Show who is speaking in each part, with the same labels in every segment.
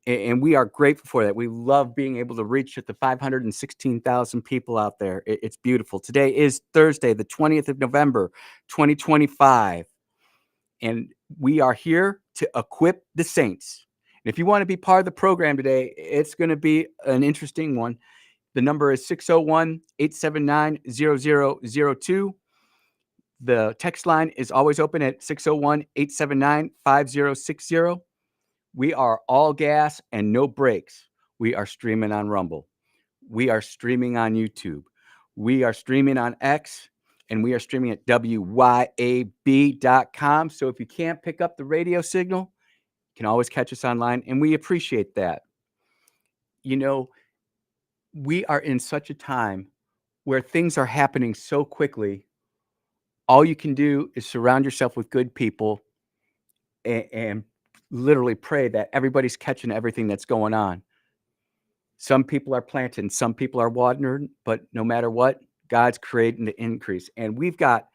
Speaker 1: And we are grateful for that. We love being able to reach the 516,000 people out there. It's beautiful. Today is Thursday, the 20th of November, 2025. And we are here to equip the saints. And if you want to be part of the program today, it's going to be an interesting one. The number is 601-879-0002. The text line is always open at 601-879-5060. We are all gas and no brakes. We are streaming on Rumble. We are streaming on YouTube. We are streaming on X, and we are streaming at WYAB.com. So if you can't pick up the radio signal, you can always catch us online, and we appreciate that. You know, we are in such a time where things are happening so quickly. All you can do is surround yourself with good people and literally pray that everybody's catching everything that's going on. Some people are planting, some people are watering, but no matter what, God's creating the increase. And we've got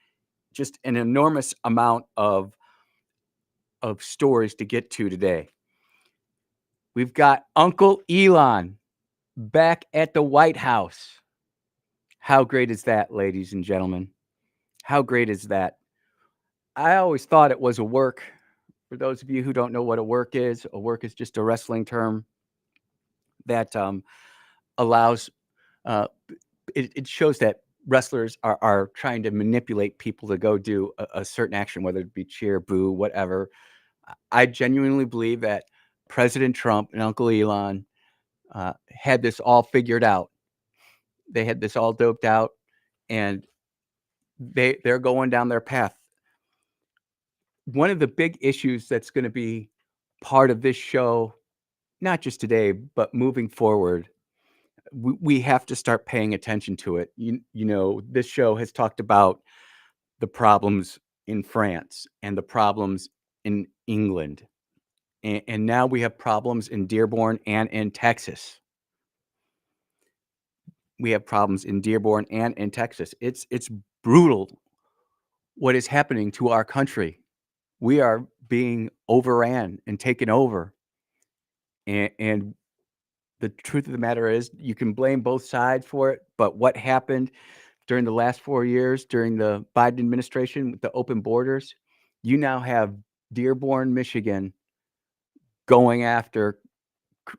Speaker 1: just an enormous amount of stories to get to today. We've got Uncle Elon back at the White House. How great is that, ladies and gentlemen? How great is that? I always thought it was a work. For those of you who don't know what a work is just a wrestling term that allows, it shows that wrestlers are trying to manipulate people to go do a certain action, whether it be cheer, boo, whatever. I genuinely believe that President Trump and Uncle Elon had this all figured out. They had this all doped out, and they're going down their path. One of the big issues that's going to be part of this show, not just today, but moving forward, we have to start paying attention to it. You know, this show has talked about the problems in France and the problems in England. And now we have problems in Dearborn and in Texas. We have problems in Dearborn and in Texas. It's brutal what is happening to our country. We are being overran and taken over. And the truth of the matter is, you can blame both sides for it, but what happened during the last 4 years, during the Biden administration with the open borders, you now have Dearborn, Michigan, going after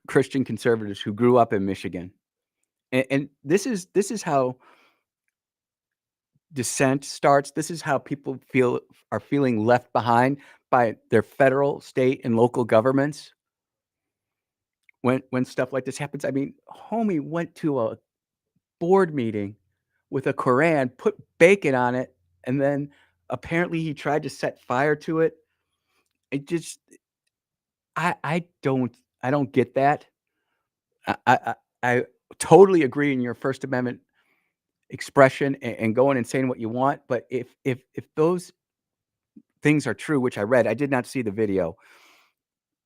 Speaker 1: Christian conservatives who grew up in Michigan. And this is how dissent starts. This is how people are feeling left behind by their federal, state, and local governments. When stuff like this happens, I mean, homie went to a board meeting with a Quran, put bacon on it, and then apparently he tried to set fire to it. It just, I don't get that. I totally agree in your First Amendment expression and going and saying what you want, but if those things are true, which I read, I did not see the video.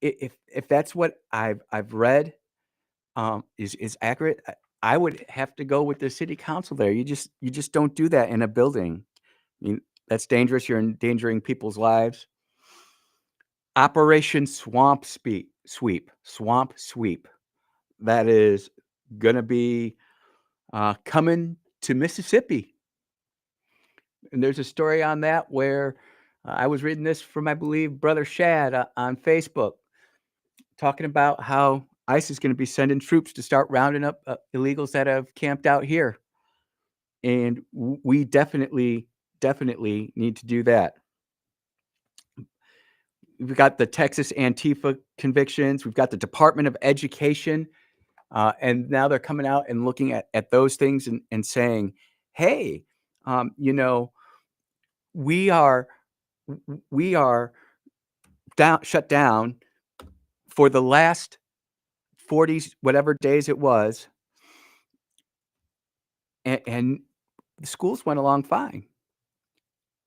Speaker 1: If that's what I've read is accurate, I would have to go with the city council there. You just don't do that in a building. I mean, that's dangerous. You're endangering people's lives. Operation Swamp Sweep. That is gonna be coming to Mississippi. And there's a story on that where I was reading this from, I believe, Brother Shad on Facebook, talking about how ICE is going to be sending troops to start rounding up illegals that have camped out here. And we definitely need to do that. We've got the Texas Antifa convictions. We've got the Department of Education. And now they're coming out and looking at those things and saying, hey, you know, we are shut down for the last 40 whatever days it was, and the schools went along fine.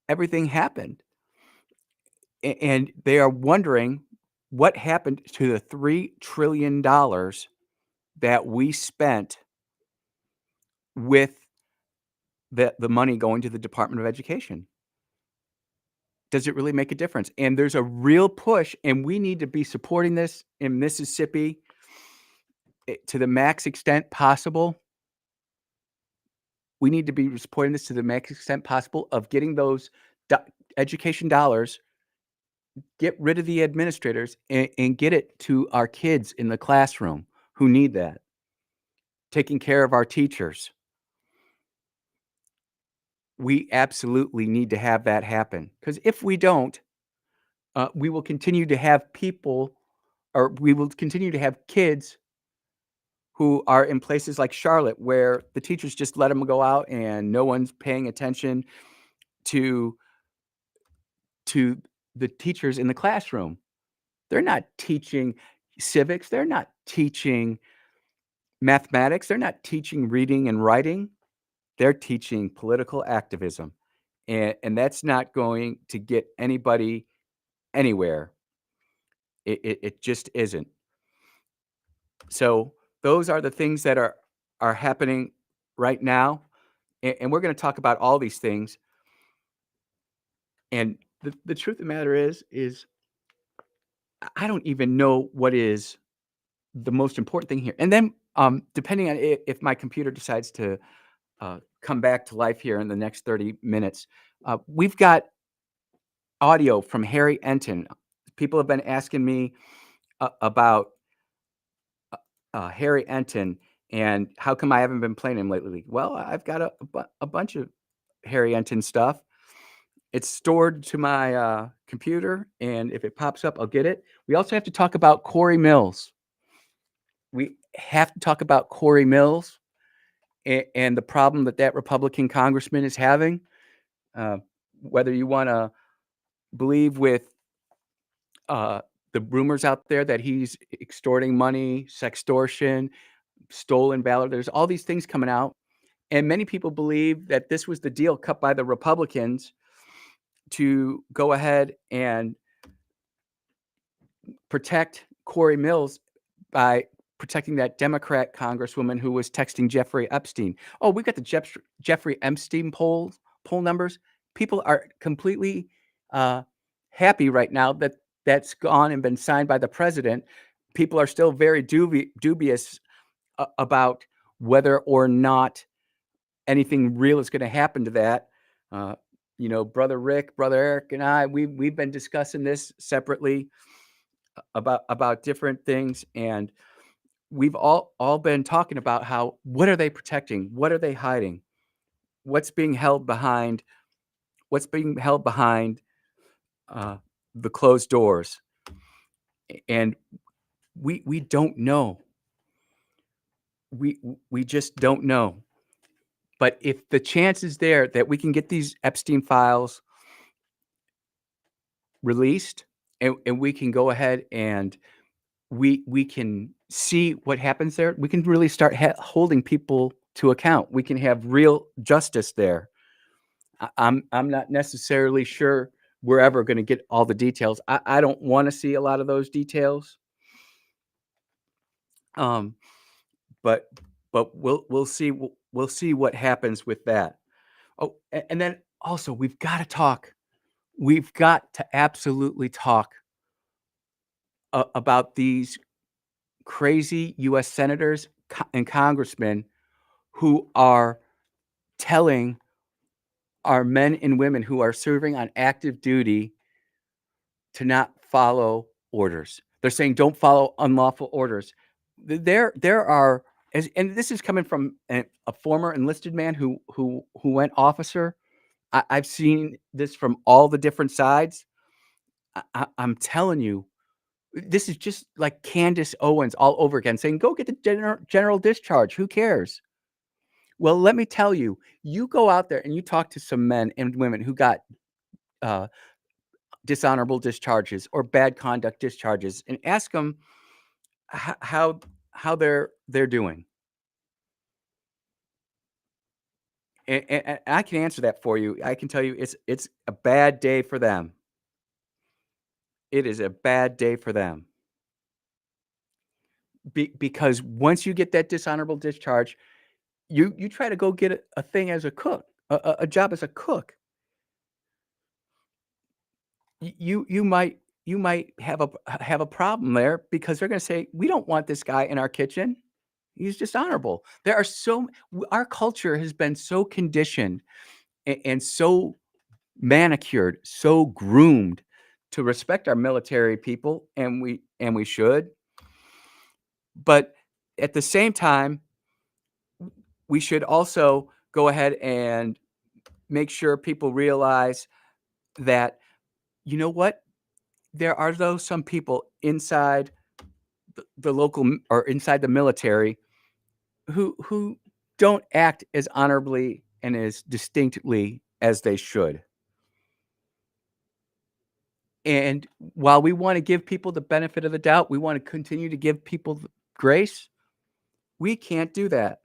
Speaker 1: Everything happened, and they are wondering what happened to the $3 trillion that we spent with the money going to the Department of Education. Does it really make a difference? And there's a real push, and we need to be supporting this in Mississippi. to the max extent possible. We need to be supporting this to the max extent possible of getting those education dollars, get rid of the administrators, and get it to our kids in the classroom who need that, taking care of our teachers. We absolutely need to have that happen, because if we don't, we will continue to have people, or we will continue to have kids who are in places like Charlotte where the teachers just let them go out and no one's paying attention to to the teachers in the classroom. They're not teaching civics, they're not teaching mathematics, they're not teaching reading and writing, they're teaching political activism, and that's not going to get anybody anywhere. It just isn't. So, those are the things that are happening right now, and we're gonna talk about all these things, and the truth of the matter is I don't even know what is the most important thing here. And then, depending on if my computer decides to come back to life here in the next 30 minutes, we've got audio from Harry Enton. People have been asking me about Harry Enton and how come I haven't been playing him lately. Well, I've got a bunch of Harry Enton stuff. It's stored to my computer, and if it pops up, I'll get it. We also have to talk about Corey Mills. We have to talk about Corey Mills and the problem that Republican congressman is having. Uh, Whether you want to believe with the rumors out there that he's extorting money, sextortion, stolen ballot, there's all these things coming out. And many people believe that this was the deal cut by the Republicans to go ahead and protect Corey Mills by protecting that Democrat congresswoman who was texting Jeffrey Epstein. Oh, we've got the Jeffrey Epstein poll numbers. People are completely happy right now that that's gone and been signed by the president. People are still very dubious about whether or not anything real is going to happen to that. Brother Rick, brother Eric, and I, we've been discussing this separately about different things, and we've all been talking about how, what are they protecting? What are they hiding? What's being held behind? What's being held behind the closed doors? And we don't know. We just don't know. But if the chance is there that we can get these Epstein files released, and we can go ahead and we can see what happens there, we can really start holding people to account. We can have real justice there. I'm not necessarily sure we're ever going to get all the details. I don't want to see a lot of those details. But we'll see. We'll see what happens with that. Oh, and then also we've got to talk. We've got to absolutely talk about these crazy U.S. senators and congressmen who are telling our men and women who are serving on active duty to not follow orders. They're saying don't follow unlawful orders. There are, and this is coming from a former enlisted man who went officer. I've seen this from all the different sides. I'm telling you, this is just like Candace Owens all over again, saying, go get the general discharge. Who cares? Well, let me tell you, you go out there and you talk to some men and women who got dishonorable discharges or bad conduct discharges, and ask them how they're doing. And I can answer that for you. I can tell you it's a bad day for them. It is a bad day for them. Because once you get that dishonorable discharge, you try to go get a thing as a cook, a job as a cook. You might have a problem there, because they're going to say, we don't want this guy in our kitchen. He's dishonorable. There are our culture has been so conditioned and so manicured, so groomed to respect our military people, and we should. But at the same time, we should also go ahead and make sure people realize that, you know what? There are some people inside the local or inside the military who don't act as honorably and as distinctly as they should. And while we want to give people the benefit of the doubt, we want to continue to give people grace, we can't do that.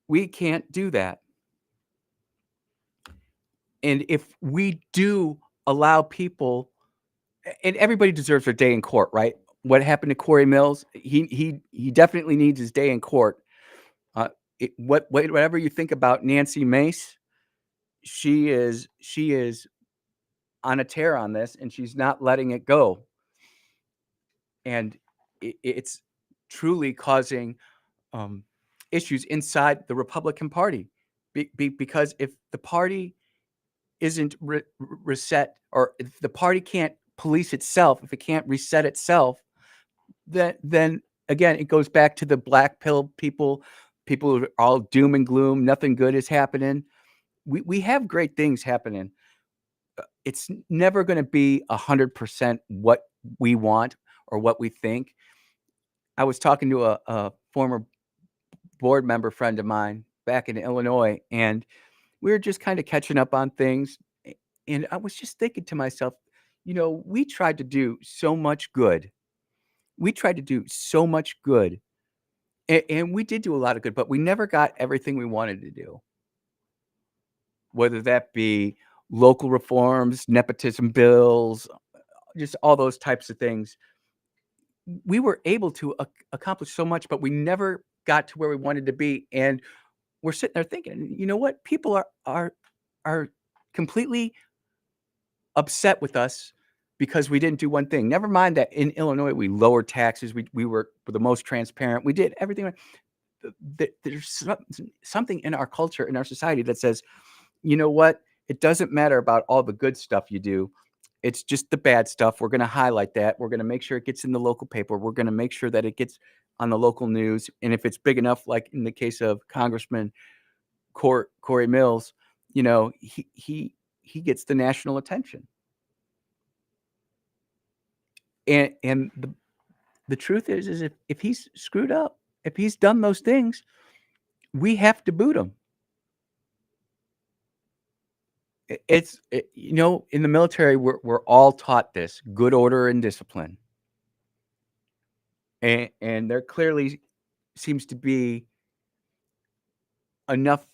Speaker 1: We can't do that. And if we do allow people, and everybody deserves their day in court, right? What happened to Corey Mills? He definitely needs his day in court. Whatever you think about Nancy Mace, she is on a tear on this, and she's not letting it go. And it's truly causing issues inside the Republican Party, because if the party isn't reset, or if the party can't police itself, if it can't reset itself, then again, it goes back to the black pill people who are all doom and gloom. Nothing good is happening. We have great things happening. It's never going to be 100% what we want or what we think. I was talking to a former board member friend of mine back in Illinois, and we were just kind of catching up on things. And I was just thinking to myself, we tried to do so much good. We tried to do so much good. And we did do a lot of good, but we never got everything we wanted to do. Whether that be local reforms, nepotism bills, just all those types of things. We were able to accomplish so much, but we never got to where we wanted to be. And we're sitting there thinking, you know what? People are completely upset with us because we didn't do one thing. Never mind that in Illinois, we lowered taxes. We were the most transparent. We did everything. There's something in our culture, in our society, that says, you know what? It doesn't matter about all the good stuff you do. It's just the bad stuff. We're going to highlight that. We're going to make sure it gets in the local paper. We're going to make sure that it gets on the local news. And if it's big enough, like in the case of Congressman Corey Mills, he gets the national attention. And the truth is if he's screwed up, if he's done those things, we have to boot him. In the military, we're all taught this: good order and discipline. And there clearly seems to be enough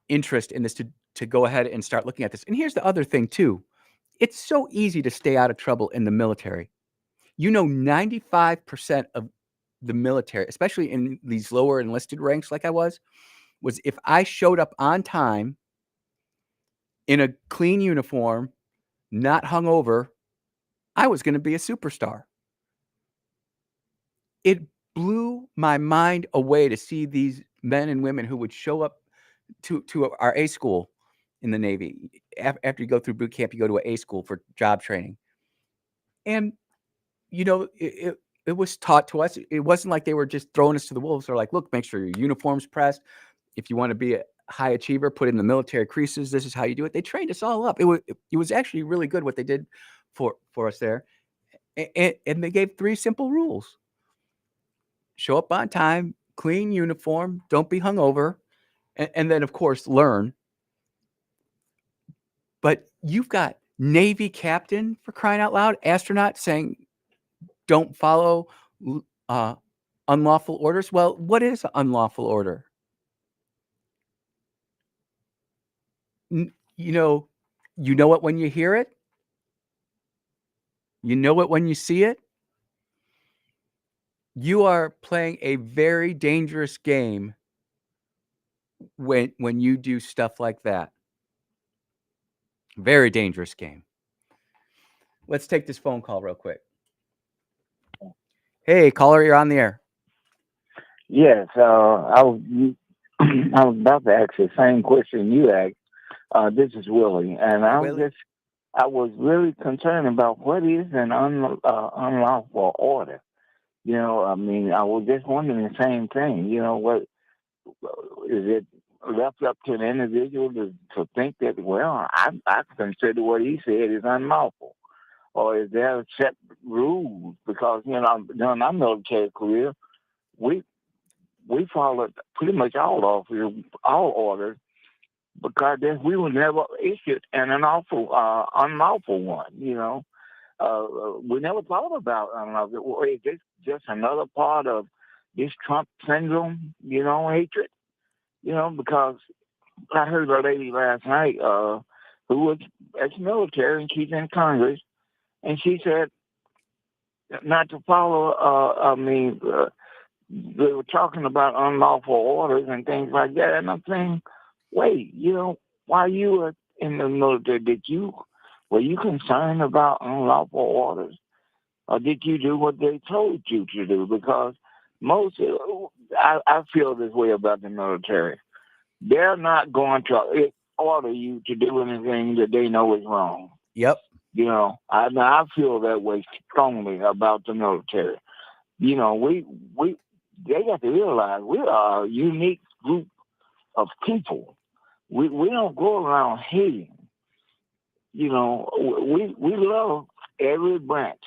Speaker 1: interest in this to go ahead and start looking at this. And here's the other thing too: it's so easy to stay out of trouble in the military. 95% of the military, especially in these lower enlisted ranks like I was if I showed up on time in a clean uniform, not hungover, I was going to be a superstar. It blew my mind away to see these men and women who would show up to our A school in the Navy. After you go through boot camp, you go to an A school for job training. And, it was taught to us. It wasn't like they were just throwing us to the wolves. They're like, look, make sure your uniform's pressed. If you want to be a high achiever, put in the military creases. This is how you do it. They trained us all up. It was actually really good what they did for us there. And they gave 3 simple rules: show up on time, clean uniform, don't be hungover, and then, of course, learn. But you've got Navy captain, for crying out loud, astronaut, saying don't follow unlawful orders. Well, what is an unlawful order? You know it when you hear it. You know it when you see it. You are playing a very dangerous game when you do stuff like that. Very dangerous game. Let's take this phone call real quick. Hey, caller, you're on the air.
Speaker 2: Yes, I was I was about to ask the same question you asked. This is Willie, and
Speaker 1: Hey, Willie.
Speaker 2: I was really concerned about what is an unlawful order. I mean, I was just wondering the same thing. What is it left up to an individual to think that? Well, I consider what he said is unlawful, or is there set rules? Because during my military career, we we followed pretty much all orders because we were never issued an unlawful one. We never thought about unlawful. Well, is this just another part of this Trump syndrome? Hatred. Because I heard a lady last night who was ex-military and she's in Congress, and she said not to follow. They were talking about unlawful orders and things like that. And I'm saying, wait, while you were in the military, were you concerned about unlawful orders? Or did you do what they told you to do? Because I feel this way about the military. They're not going to order you to do anything that they know is wrong.
Speaker 1: Yep.
Speaker 2: I feel that way strongly about the military. We they got to realize we are a unique group of people. We don't go around hating. We love every branch,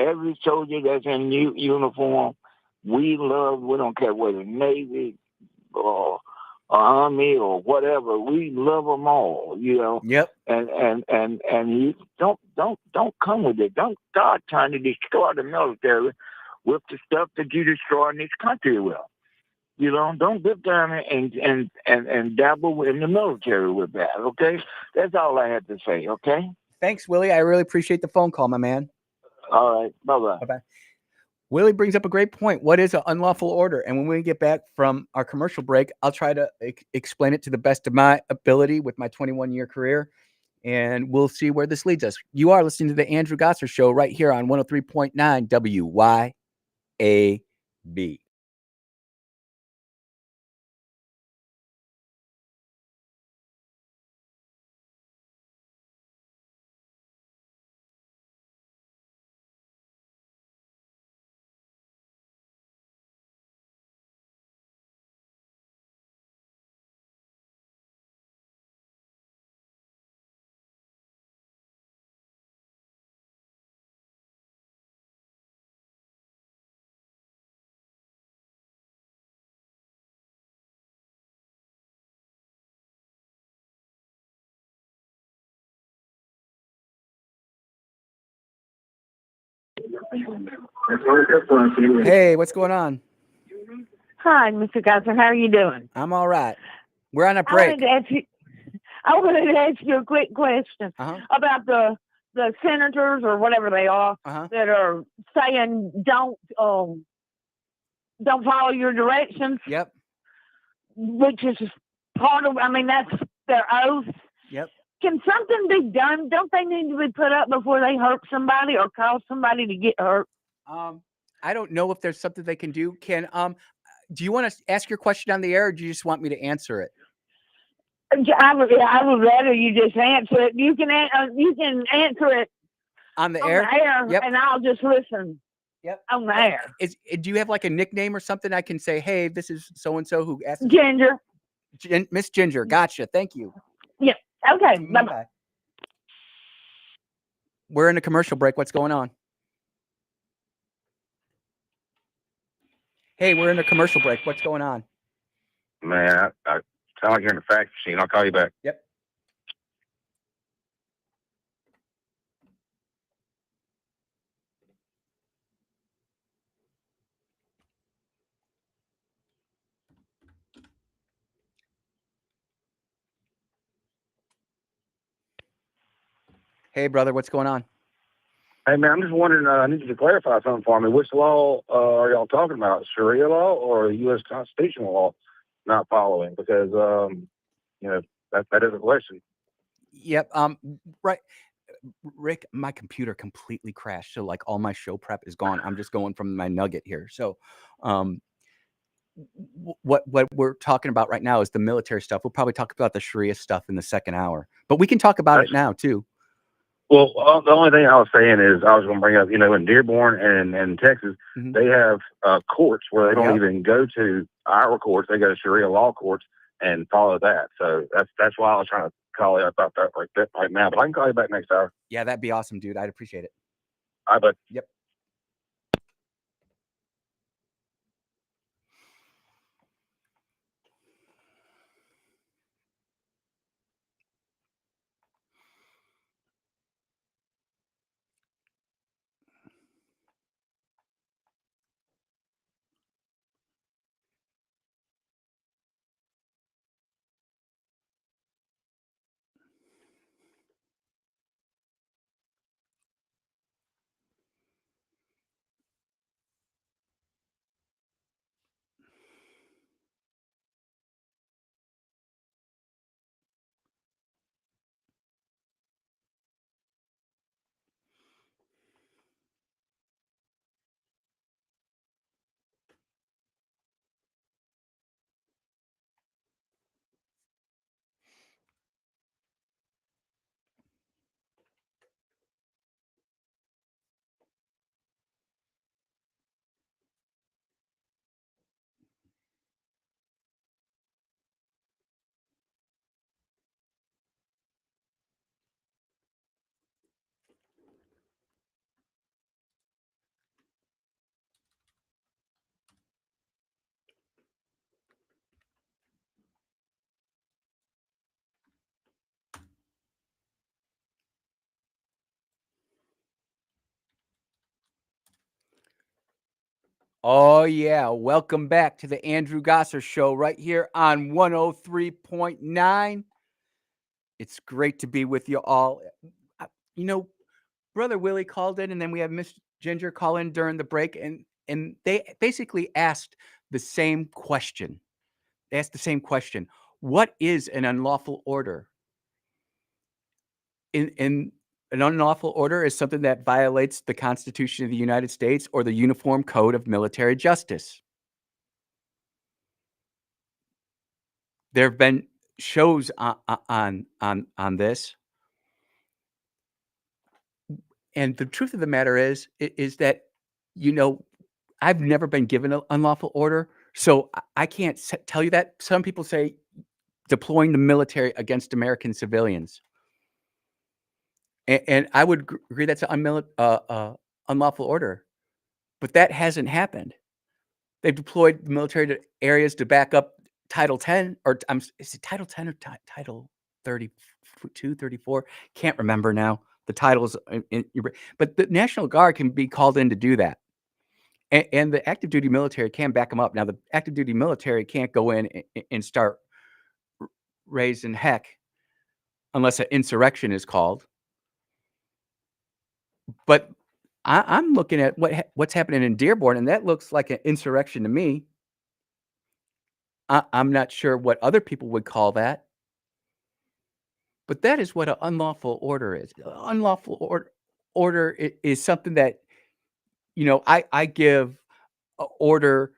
Speaker 2: every soldier that's in uniform. We love. We don't care whether Navy or Army or whatever. We love them all.
Speaker 1: Yep.
Speaker 2: And you don't come with it. Don't start trying to destroy the military with the stuff that you destroy in this country with. Don't get down and dabble in the military with that. Okay, that's all I had to say. Okay.
Speaker 1: Thanks, Willie. I really appreciate the phone call, my man.
Speaker 2: All right. Bye bye.
Speaker 1: Bye bye. Willie brings up a great point. What is an unlawful order? And when we get back from our commercial break, I'll try to explain it to the best of my ability with my 21-year career. And we'll see where this leads us. You are listening to the Andrew Gosser Show right here on 103.9 WYAB. Hey, what's going on?
Speaker 3: Hi, Mr. Gosser. How are you doing?
Speaker 1: I'm all right. We're on a
Speaker 3: I wanted
Speaker 1: break.
Speaker 3: to ask you. I wanted to ask you a quick question about the senators or whatever they are that are saying don't follow your directions.
Speaker 1: Yep.
Speaker 3: Which is part of. I mean, that's their oath.
Speaker 1: Yep.
Speaker 3: Can something be done? Don't they need to be put up before they hurt somebody or cause somebody to get hurt?
Speaker 1: I don't know if there's something they can do. Do you want to ask your question on the air, or do you just want me to answer it?
Speaker 3: I would rather you just answer it. You can answer it
Speaker 1: on the air.
Speaker 3: Yep. And I'll just listen.
Speaker 1: Yep.
Speaker 3: On the air.
Speaker 1: Do you have like a nickname or something I can say? Hey, this is so and so who asked.
Speaker 3: Ginger.
Speaker 1: Miss Ginger. Gotcha. Thank you.
Speaker 3: Yeah. Okay. Bye-bye.
Speaker 1: We're in a commercial break. What's going on? Hey, we're in a commercial break. What's going on?
Speaker 4: Man, I sound like you're in the fax machine. I'll call you back.
Speaker 1: Yep. Hey, brother, what's going on?
Speaker 4: Hey, man, I'm just wondering, I need you to clarify something for me. Which law are y'all talking about? Sharia law or U.S. constitutional law not following? Because, that is a question.
Speaker 1: Yep. Right. Rick, my computer completely crashed. So like all my show prep is gone. I'm just going from my nugget here. So, what we're talking about right now is the military stuff. We'll probably talk about the Sharia stuff in the second hour, but we can talk about it now too.
Speaker 4: Well, the only thing I was saying is I was going to bring up, in Dearborn and Texas, they have courts where they don't even go to our courts; they go to Sharia law courts and follow that. So that's why I was trying to call you about that right now. But I can call you back next hour.
Speaker 1: Yeah, that'd be awesome, dude. I'd appreciate it.
Speaker 4: All right, bud.
Speaker 1: Yep. Oh, yeah. Welcome back to the Andrew Gosser Show right here on 103.9. It's great to be with you all. Brother Willie called in, and then we have Miss Ginger call in during the break, and they basically asked the same question. They asked the same question. What is an unlawful order? In an unlawful order is something that violates the Constitution of the United States or the Uniform Code of Military Justice. There have been shows on this, and the truth of the matter is that I've never been given an unlawful order, so I can't tell you that. Some people say deploying the military against American civilians, and I would agree that's an unlawful order, but that hasn't happened. They've deployed the military to areas to back up Title 10, or is it Title 10 or Title 32, 34? Can't remember now the titles. But the National Guard can be called in to do that. And the active duty military can back them up. Now, the active duty military can't go in and start raising heck unless an insurrection is called. But I'm looking at what's happening in Dearborn, and that looks like an insurrection to me. I'm not sure what other people would call that. But that is what an unlawful order is. Unlawful order is something that, I give an order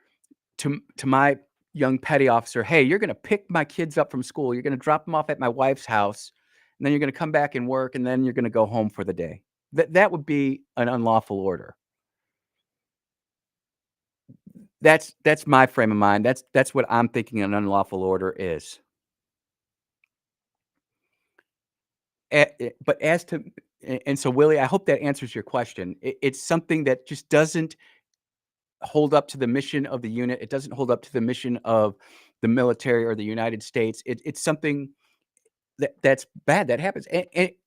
Speaker 1: to my young petty officer. Hey, you're going to pick my kids up from school. You're going to drop them off at my wife's house. And then you're going to come back and work. And then you're going to go home for the day. That would be an unlawful order. That's my frame of mind. That's what I'm thinking an unlawful order is. But as to, and so Willie, I hope that answers your question. It's something that just doesn't hold up to the mission of the unit. It doesn't hold up to the mission of the military or the United States. It's something that's bad that happens.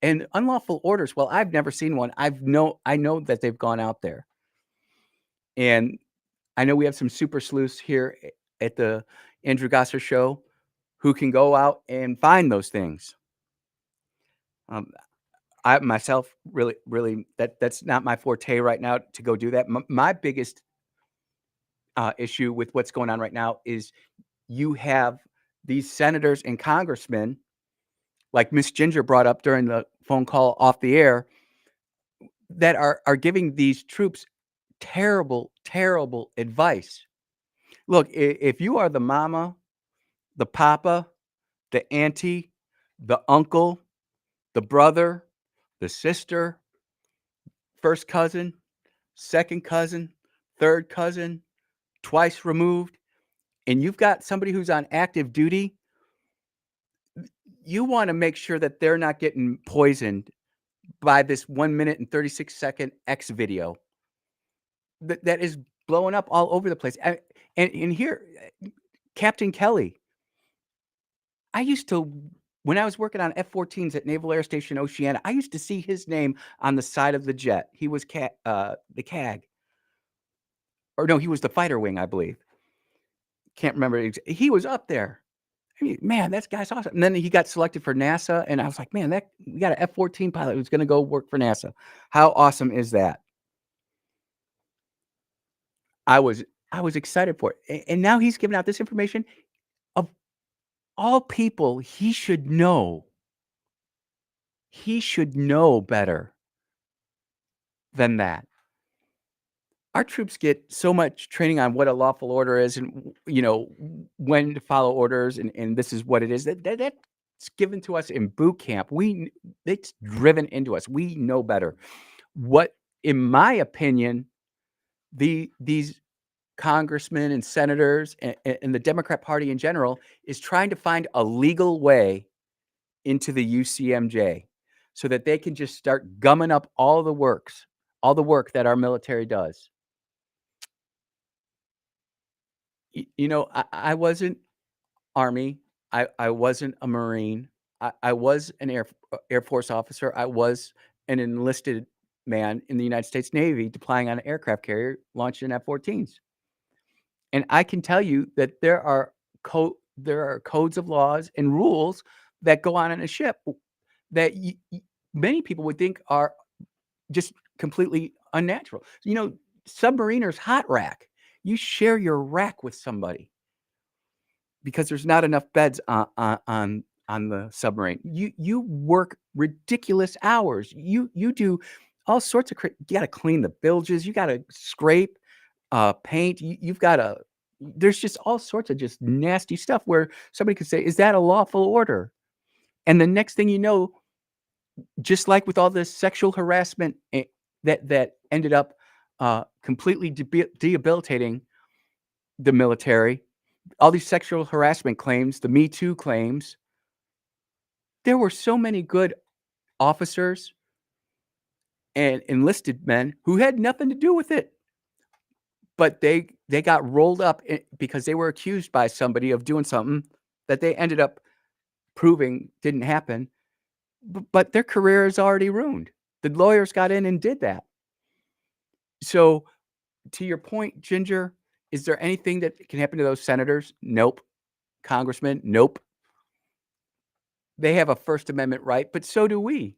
Speaker 1: And unlawful orders, well, I've never seen one. I know that they've gone out there. And I know we have some super sleuths here at the Andrew Gosser Show who can go out and find those things. I myself really that's not my forte right now to go do that. My biggest issue with what's going on right now is you have these senators and congressmen, like Miss Ginger brought up during the phone call off the air, that are giving these troops terrible advice. Look, if you are the mama, the papa, the auntie, the uncle, the brother, the sister, first cousin, second cousin, third cousin, twice removed, and you've got somebody who's on active duty, you want to make sure that they're not getting poisoned by this 1 minute and 36-second X video that is blowing up all over the place. And here, Captain Kelly, I used to, when I was working on F-14s at Naval Air Station Oceana, I used to see his name on the side of the jet. He was the CAG. Or no, he was the fighter wing, I believe. Can't remember. He was up there. I mean, man, that guy's awesome. And then he got selected for NASA, and I was like, man, we got an F-14 pilot who's going to go work for NASA. How awesome is that? I was excited for it. And now he's giving out this information. Of all people, he should know. He should know better than that. Our troops get so much training on what a lawful order is and, when to follow orders, and this is what it is. That's given to us in boot camp. It's driven into us. We know better. What, in my opinion, these congressmen and senators and the Democrat Party in general is trying to find a legal way into the UCMJ so that they can just start gumming up all the work that our military does. I wasn't Army. I wasn't a Marine. I was an Air Force officer. I was an enlisted man in the United States Navy deploying on an aircraft carrier launching F-14s. And I can tell you that there are codes of laws and rules that go on a ship that many people would think are just completely unnatural. Submariners hot rack. You share your rack with somebody because there's not enough beds on the submarine. You work ridiculous hours. You do all sorts of you got to clean the bilges. You got to scrape, paint. You've got to. There's just all sorts of just nasty stuff where somebody could say, "Is that a lawful order?" And the next thing you know, just like with all this sexual harassment that ended up completely debilitating the military, all these sexual harassment claims, the Me Too claims, there were so many good officers and enlisted men who had nothing to do with it. But they got rolled up because they were accused by somebody of doing something that they ended up proving didn't happen. But their career is already ruined. The lawyers got in and did that. So, to your point, Ginger, is there anything that can happen to those senators? Nope. Congressmen? Nope. They have a First Amendment right, but so do we.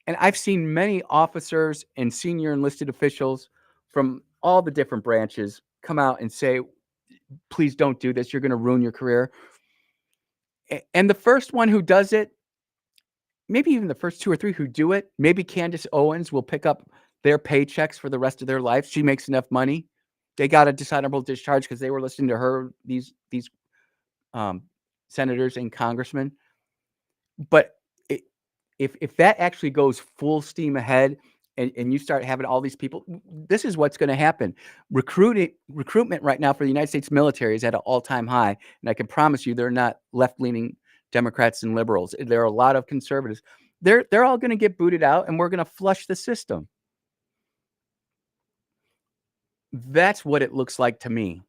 Speaker 1: And I've seen many officers and senior enlisted officials from all the different branches come out and say, please don't do this. You're going to ruin your career. And the first one who does it, maybe even the first two or three who do it, maybe Candace Owens will pick up their paychecks for the rest of their life. She makes enough money. They got a dishonorable discharge because they were listening to her, these senators and congressmen. But if that actually goes full steam ahead and you start having all these people, this is what's going to happen. Recruitment right now for the United States military is at an all-time high. And I can promise you they're not left-leaning Democrats and liberals. There are a lot of conservatives. They're all going to get booted out and we're going to flush the system. That's what it looks like to me.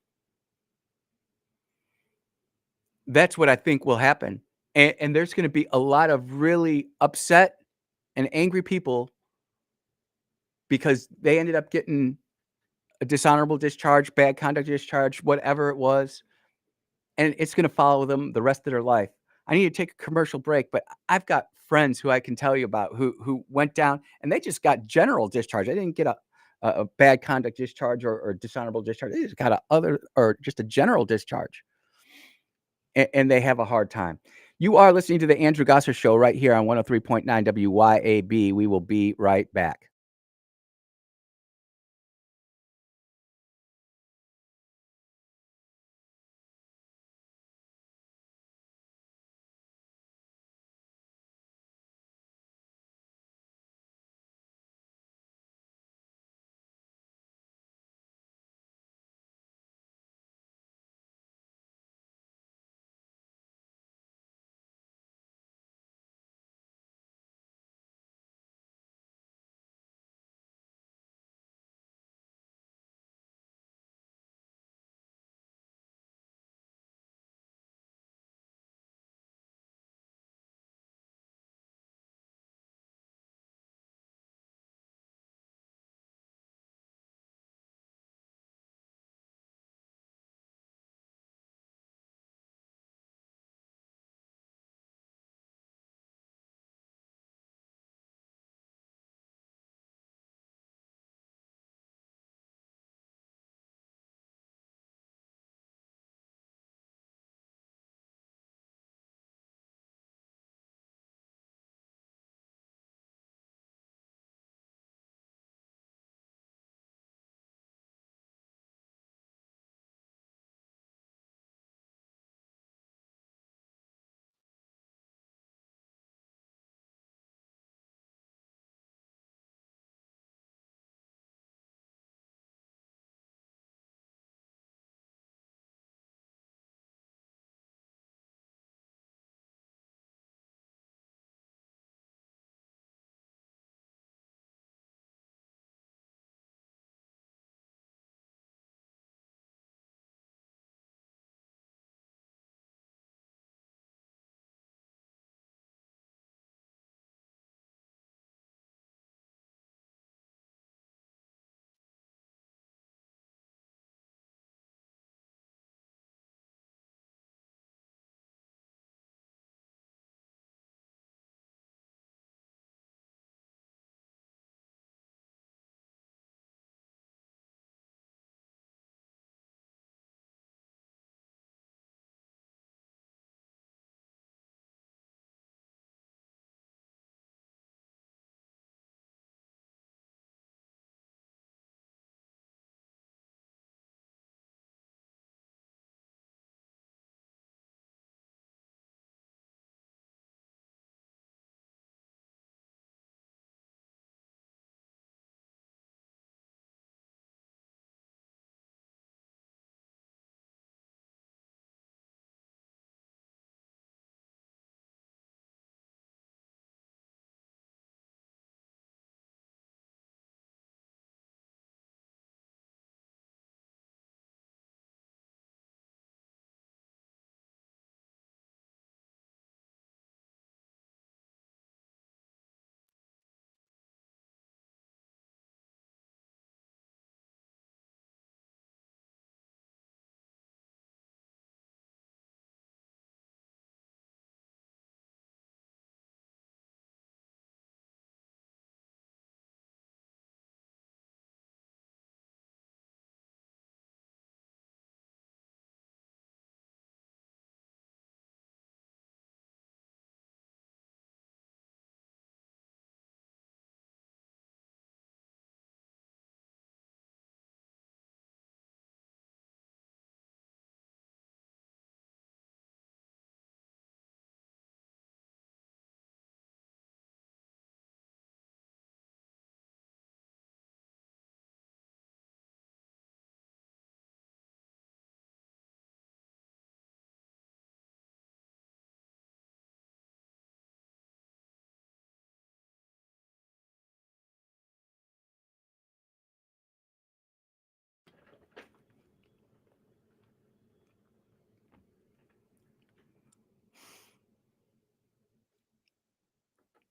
Speaker 1: That's what I think will happen. And there's going to be a lot of really upset and angry people because they ended up getting a dishonorable discharge, bad conduct discharge, whatever it was. And it's going to follow them the rest of their life. I need to take a commercial break, but I've got friends who I can tell you about who went down and they just got general discharge. They didn't get a bad conduct discharge or dishonorable discharge. They just got just a general discharge. And they have a hard time. You are listening to the Andrew Gosser Show right here on 103.9 WYAB. We will be right back.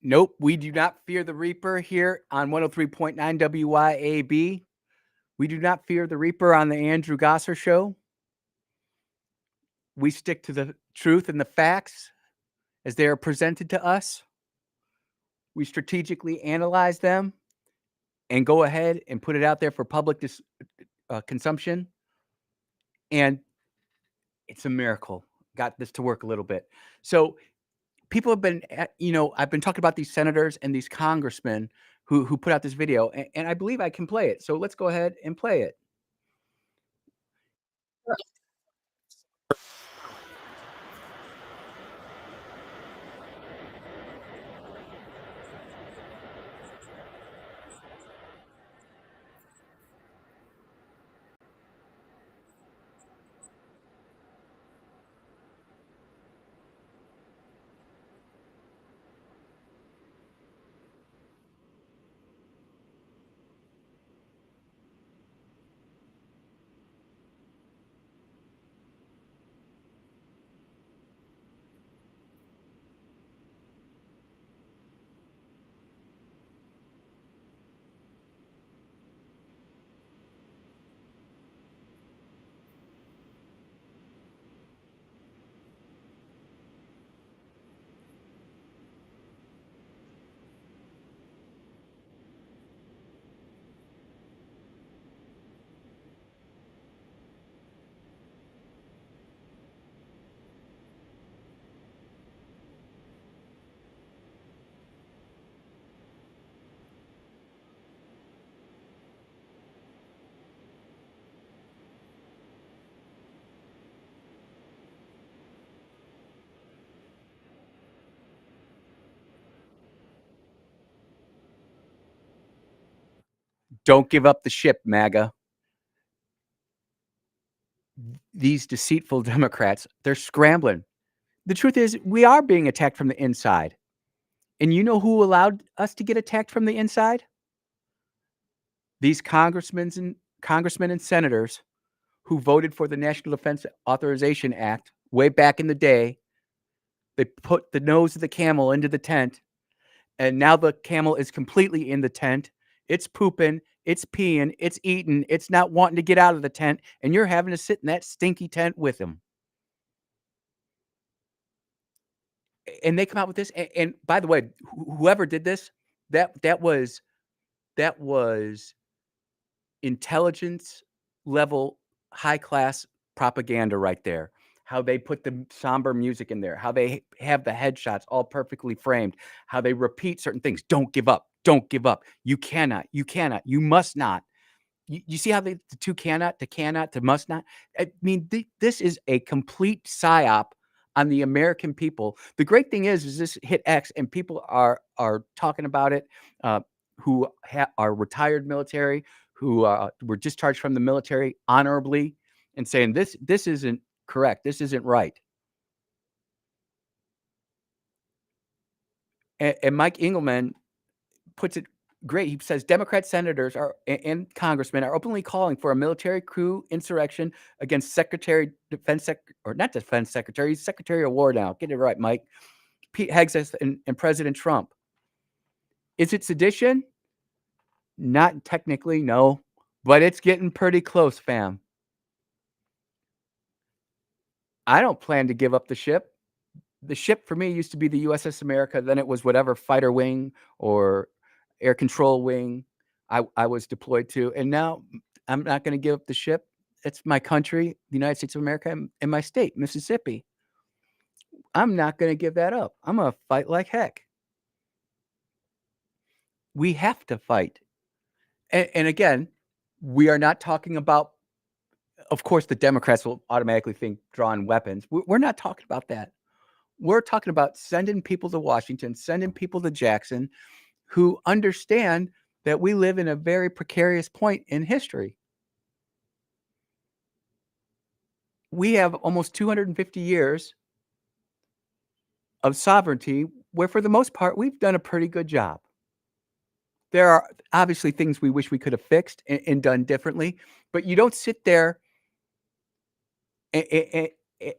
Speaker 1: Nope, we do not fear the Reaper here on 103.9 WYAB. We do not fear the Reaper on the Andrew Gosser Show. We stick to the truth and the facts as they are presented to us. We strategically analyze them and go ahead and put it out there for public consumption. And it's a miracle. Got this to work a little bit. So people have been, I've been talking about these senators and these congressmen who put out this video, and I believe I can play it. So let's go ahead and play it. Don't give up the ship, MAGA. These deceitful Democrats, they're scrambling. The truth is, we are being attacked from the inside. And you know who allowed us to get attacked from the inside? These congressmen and senators who voted for the National Defense Authorization Act way back in the day. They put the nose of the camel into the tent, and now the camel is completely in the tent. It's pooping, it's peeing, it's eating, it's not wanting to get out of the tent, and you're having to sit in that stinky tent with him. And they come out with this. And by the way, whoever did this, that was intelligence level, high class propaganda right there. How they put the somber music in there, how they have the headshots all perfectly framed, how they repeat certain things. Don't give up. Don't give up. You cannot. You cannot. You must not. You see how the two cannot to must not? I mean, this is a complete psyop on the American people. The great thing is this hit X and people are talking about it, who are retired military, who were discharged from the military honorably, and saying this isn't correct. This isn't right. And Mike Engelman puts it great. He says Democrat senators and congressmen are openly calling for a military coup insurrection against Secretary Secretary of War now. Get it right, Mike. Pete Hegseth and President Trump. Is it sedition? Not technically, no, but it's getting pretty close, fam. I don't plan to give up the ship. The ship for me used to be the USS America. Then it was whatever fighter wing or air control wing I was deployed to. And now I'm not going to give up the ship. It's my country, the United States of America, and my state, Mississippi. I'm not going to give that up. I'm going to fight like heck. We have to fight. And again, we are not talking about, of course, the Democrats will automatically think drawing weapons. We're not talking about that. We're talking about sending people to Washington, sending people to Jackson who understand that we live in a very precarious point in history. We have almost 250 years of sovereignty where, for the most part, we've done a pretty good job. There are obviously things we wish we could have fixed and done differently, but you don't sit there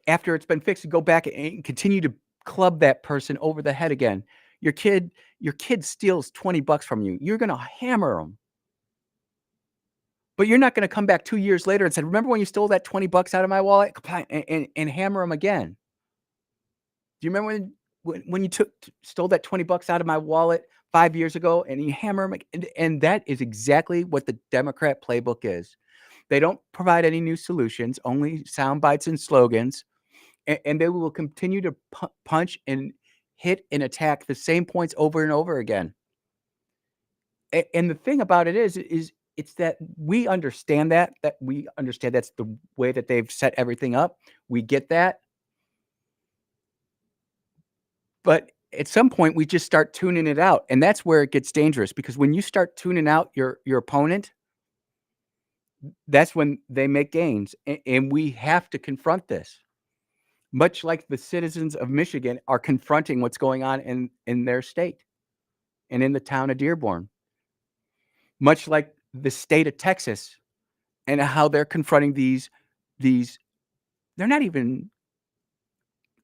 Speaker 1: after it's been fixed and go back and continue to club that person over the head again. Your kid steals $20 from you. You're going to hammer them. But you're not going to come back 2 years later and say, remember when you stole that $20 out of my wallet? And hammer them again. Do you remember when you stole that $20 out of my wallet 5 years ago and you hammer them? And that is exactly what the Democrat playbook is. They don't provide any new solutions, only sound bites and slogans. And they will continue to punch and hit and attack the same points over and over again. And the thing about it is it's that we understand that we understand that's the way that they've set everything up. We get that. But at some point, we just start tuning it out. And that's where it gets dangerous, because when you start tuning out your opponent, that's when they make gains. And we have to confront this. Much like the citizens of Michigan are confronting what's going on in their state and in the town of Dearborn. Much like the state of Texas and how they're confronting these, they're not even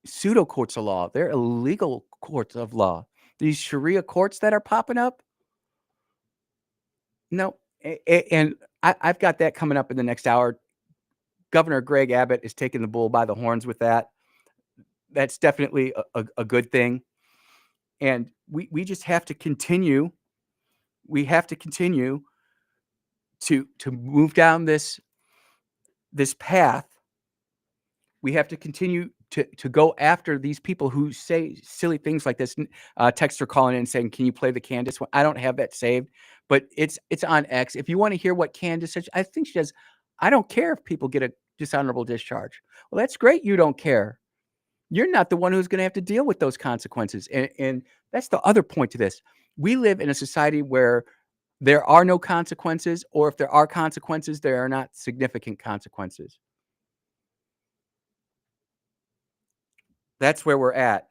Speaker 1: pseudo courts of law. They're illegal courts of law. These Sharia courts that are popping up. No, and I've got that coming up in the next hour. Governor Greg Abbott is taking the bull by the horns with that. That's definitely a good thing. And we just have to continue. We have to continue to move down this path. We have to continue to go after these people who say silly things like this. Texter calling in and saying, "Can you play the Candace one?" I don't have that saved, but it's on X. If you want to hear what Candace says, I think she says, "I don't care if people get a dishonorable discharge." Well, that's great. You don't care. You're not the one who's going to have to deal with those consequences. And that's the other point to this. We live in a society where there are no consequences, or if there are consequences, there are not significant consequences. That's where we're at.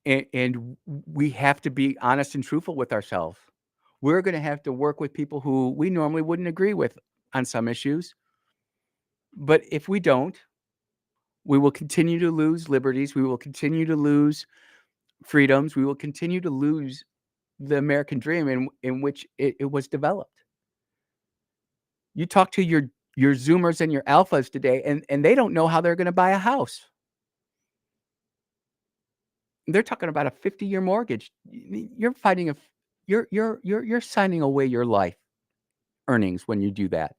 Speaker 1: And we have to be honest and truthful with ourselves. We're going to have to work with people who we normally wouldn't agree with on some issues. But if we don't, we will continue to lose liberties. We will continue to lose freedoms. We will continue to lose the American dream in which it was developed. You talk to your Zoomers and your Alphas today, and they don't know how they're going to buy a house. They're talking about a 50-year mortgage. You're fighting you're signing away your life earnings when you do that.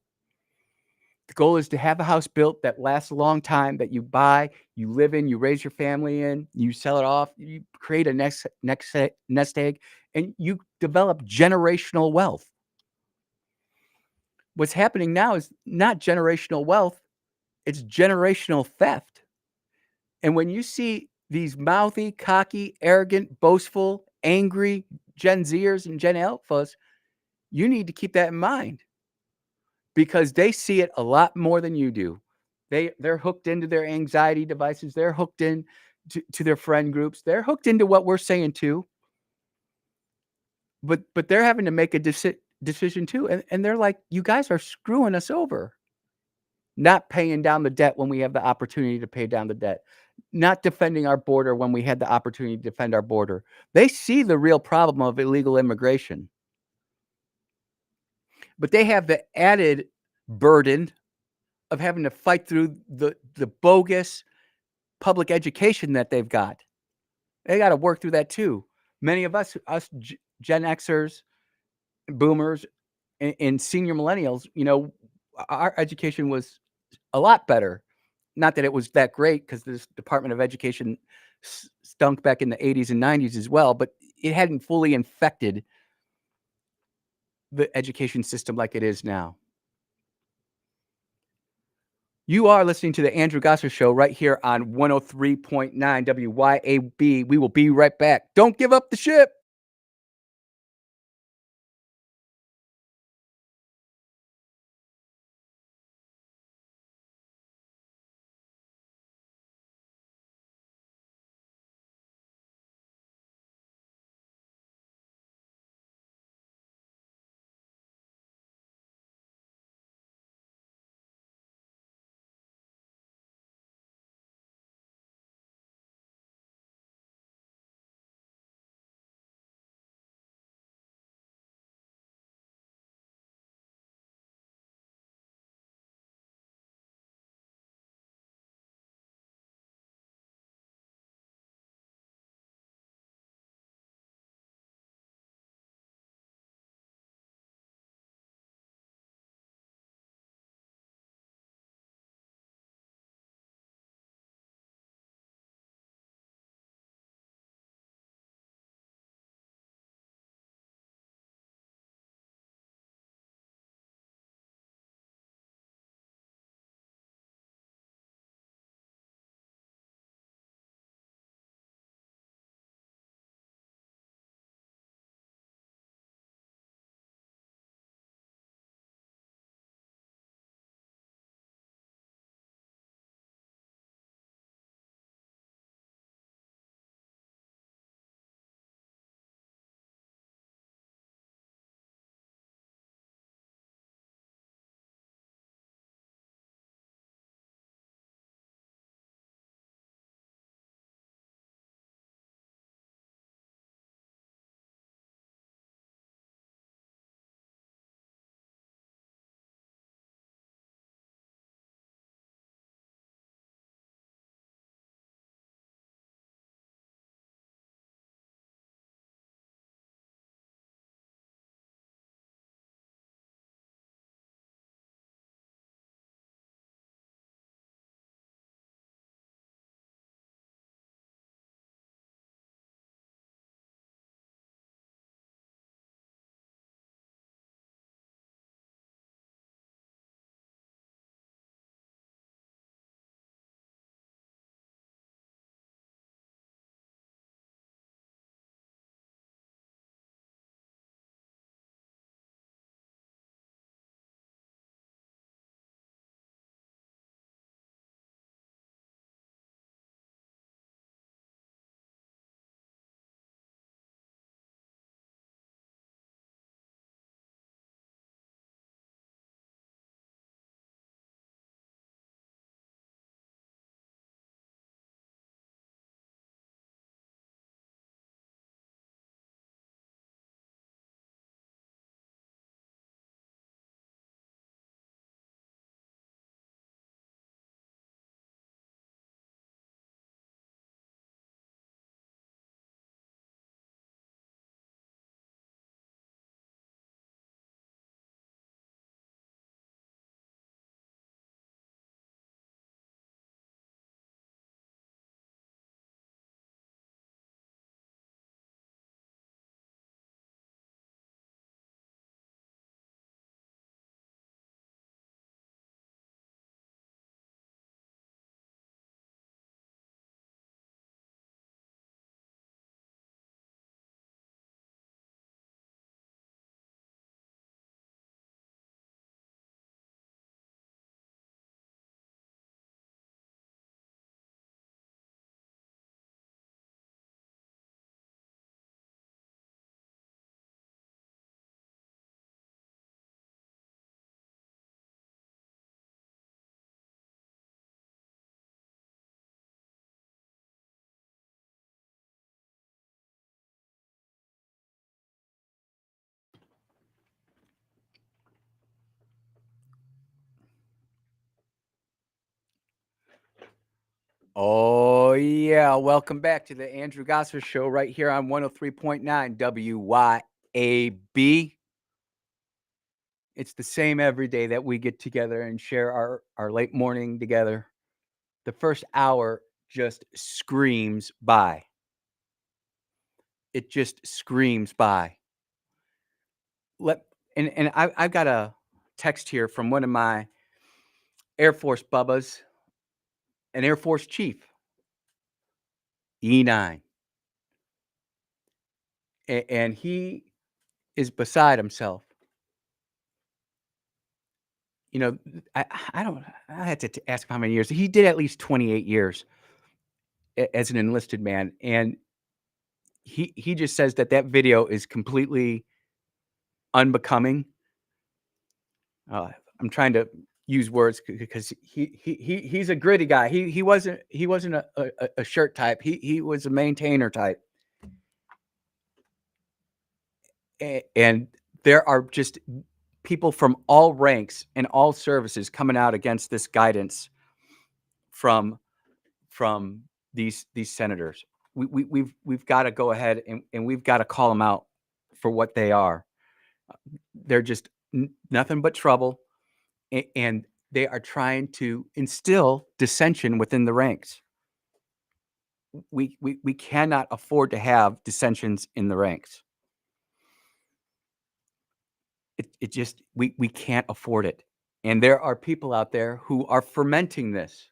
Speaker 1: The goal is to have a house built that lasts a long time, that you buy, you live in, you raise your family in, you sell it off, you create a next nest egg, and you develop generational wealth. What's happening now is not generational wealth, it's generational theft. And when you see these mouthy, cocky, arrogant, boastful, angry Gen Zers and Gen Alphas, you need to keep that in mind, because they see it a lot more than you do. They're hooked into their anxiety devices. They're hooked in to their friend groups. They're hooked into what we're saying too. But they're having to make a decision too. And they're like, you guys are screwing us over. Not paying down the debt when we have the opportunity to pay down the debt. Not defending our border when we had the opportunity to defend our border. They see the real problem of illegal immigration. But they have the added burden of having to fight through the bogus public education that they've got. They got to work through that too. Many of us Gen Xers, boomers, and senior millennials, our education was a lot better. Not that it was that great, because this Department of Education stunk back in the 80s and 90s as well, but it hadn't fully infected the education system like it is now. You are listening to the Andrew Gosser Show right here on 103.9 WYAB. We will be right back. Don't give up the ship. Oh, yeah. Welcome back to the Andrew Gosser Show right here on 103.9 WYAB. It's the same every day that we get together and share our late morning together. The first hour just screams by. It just screams by. I've got a text here from one of my Air Force bubbas, an Air Force chief, E9. And he is beside himself. You know, I had to ask him how many years. He did at least 28 years as an enlisted man. And he just says that video is completely unbecoming. I'm trying to use words because he's a gritty guy. He wasn't a shirt type. He was a maintainer type. And there are just people from all ranks and all services coming out against this guidance from these senators. We've got to go ahead and we've got to call them out for what they are. They're just nothing but trouble, and they are trying to instill dissension within the ranks. We cannot afford to have dissensions in the ranks. It just we can't afford it. And there are people out there who are fermenting this.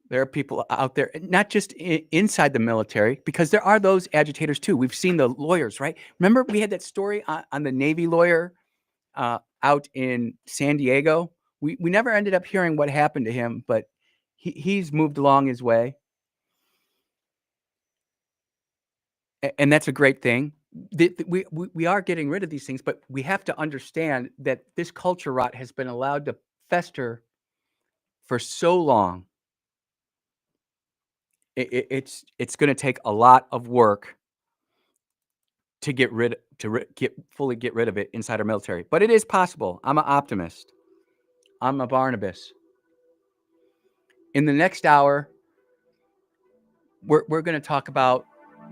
Speaker 1: There are people out there, not just inside the military, because there are those agitators too. We've seen the lawyers, right? Remember we had that story on the Navy lawyer out in San Diego? We never ended up hearing what happened to him, but he's moved along his way. And that's a great thing. We are getting rid of these things, but we have to understand that this culture rot has been allowed to fester for so long. It's going to take a lot of work to fully get rid of it inside our military, but it is possible. I'm an optimist. I'm a Barnabas. In the next hour, we're going to talk about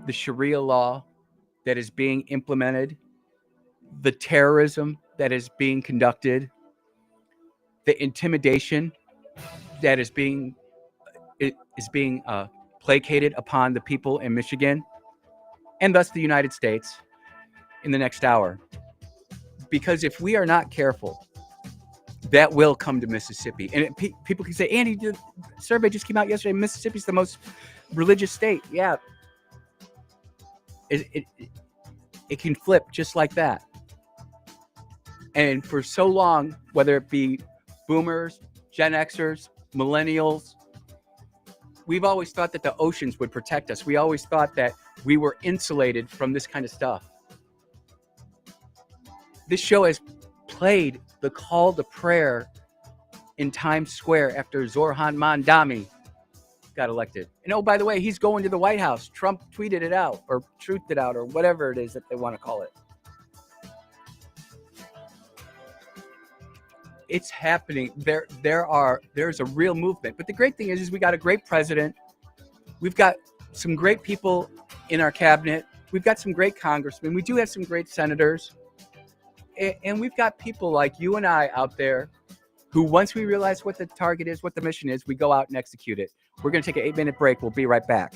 Speaker 1: the Sharia law that is being implemented, the terrorism that is being conducted, the intimidation that is being placated upon the people in Michigan, and thus the United States, in the next hour. Because if we are not careful, that will come to Mississippi. And people can say, Andy, the survey just came out yesterday. Mississippi's the most religious state. Yeah. It can flip just like that. And for so long, whether it be boomers, Gen Xers, millennials, we've always thought that the oceans would protect us. We always thought that we were insulated from this kind of stuff. This show has played the call to prayer in Times Square after Zohran Mamdani got elected. And oh, by the way, he's going to the White House. Trump tweeted it out or truthed it out or whatever it is that they want to call it. It's happening. There's a real movement. But the great thing is we got a great president. We've got some great people in our cabinet. We've got some great congressmen. We do have some great senators. And we've got people like you and I out there who, once we realize what the target is, what the mission is, we go out and execute it. We're going to take an 8-minute break. We'll be right back.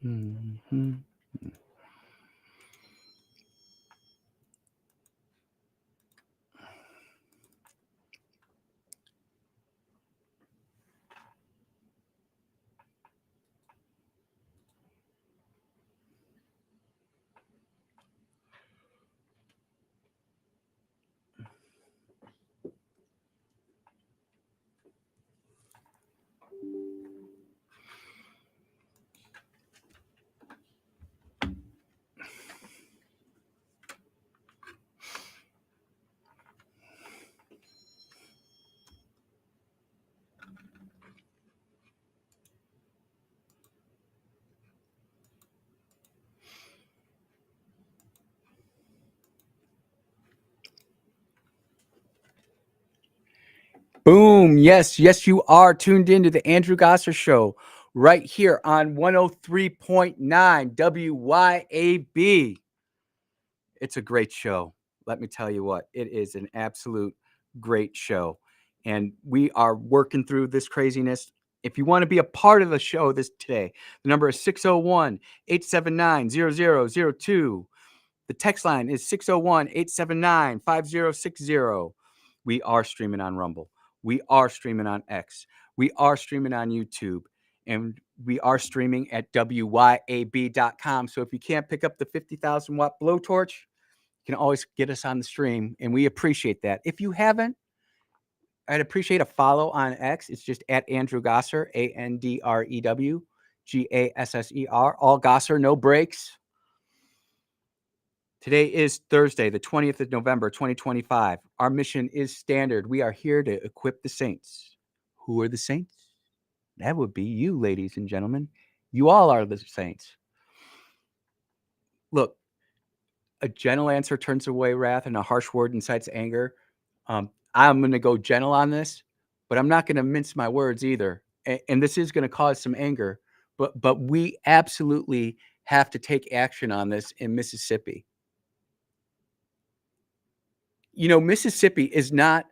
Speaker 1: Mm-hmm. Boom. Yes, you are tuned into the Andrew Gosser Show right here on 103.9 WYAB. It's a great show. Let me tell you what, it is an absolute great show. And we are working through this craziness. If you want to be a part of the show today, the number is 601-879-0002. The text line is 601-879-5060. We are streaming on Rumble. We are streaming on X. We are streaming on YouTube. And we are streaming at WYAB.com. So if you can't pick up the 50,000 watt blowtorch, you can always get us on the stream. And we appreciate that. If you haven't, I'd appreciate a follow on X. It's just at Andrew Gosser, ANDREW GASSER. All Gosser, no breaks. Today is Thursday, the 20th of November, 2025. Our mission is standard. We are here to equip the saints. Who are the saints? That would be you, ladies and gentlemen. You all are the saints. Look, a gentle answer turns away wrath, and a harsh word incites anger. I'm going to go gentle on this, but I'm not going to mince my words either. And this is going to cause some anger, but we absolutely have to take action on this in Mississippi. You know, Mississippi is not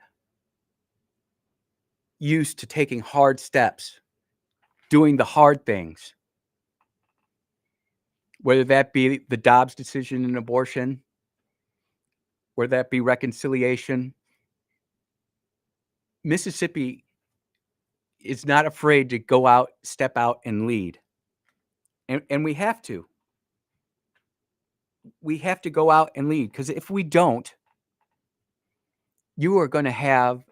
Speaker 1: used to taking hard steps, doing the hard things, whether that be the Dobbs decision in abortion, whether that be reconciliation. Mississippi is not afraid to go out, step out, and lead. And we have to. We have to go out and lead, because if we don't, you are going to have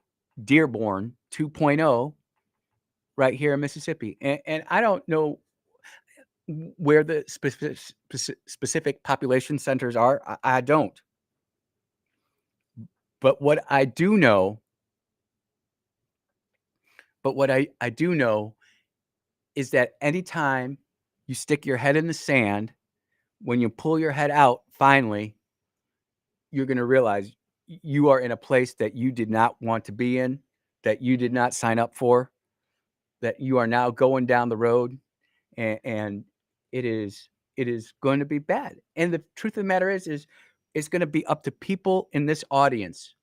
Speaker 1: Dearborn 2.0 right here in Mississippi. And I don't know where the specific population centers are. I don't. But what I do know is that anytime you stick your head in the sand, when you pull your head out, finally, you're going to realize you are in a place that you did not want to be in, that you did not sign up for, that you are now going down the road, and it is going to be bad. And the truth of the matter is it's going to be up to people in this audience,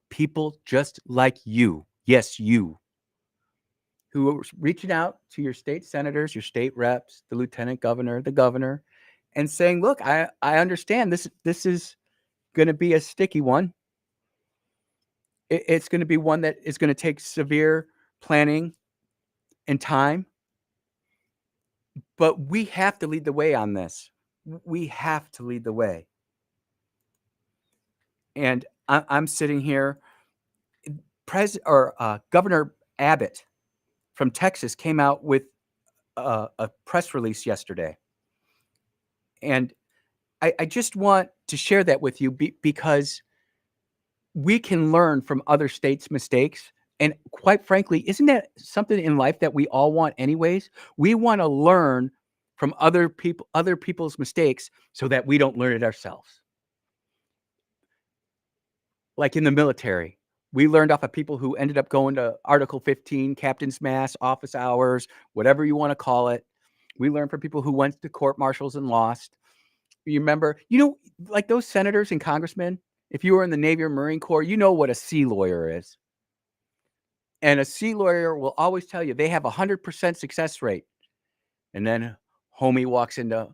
Speaker 1: people just like you, yes, you, who are reaching out to your state senators, your state reps, the lieutenant governor, the governor, and saying, look, I understand this is going to be a sticky one. It's going to be one that is going to take severe planning and time. But we have to lead the way on this. We have to lead the way. And I'm sitting here. Governor Abbott from Texas came out with a press release yesterday. And I just want to share that with you because we can learn from other states' mistakes. And quite frankly, isn't that something in life that we all want anyways? We want to learn from other people's mistakes so that we don't learn it ourselves. Like in the military, we learned off of people who ended up going to Article 15, Captain's Mass, office hours, whatever you want to call it. We learned from people who went to court martials and lost. You remember, like those senators and congressmen, if you were in the Navy or Marine Corps, you know what a sea lawyer is. And a sea lawyer will always tell you they have 100% success rate. And then homie walks into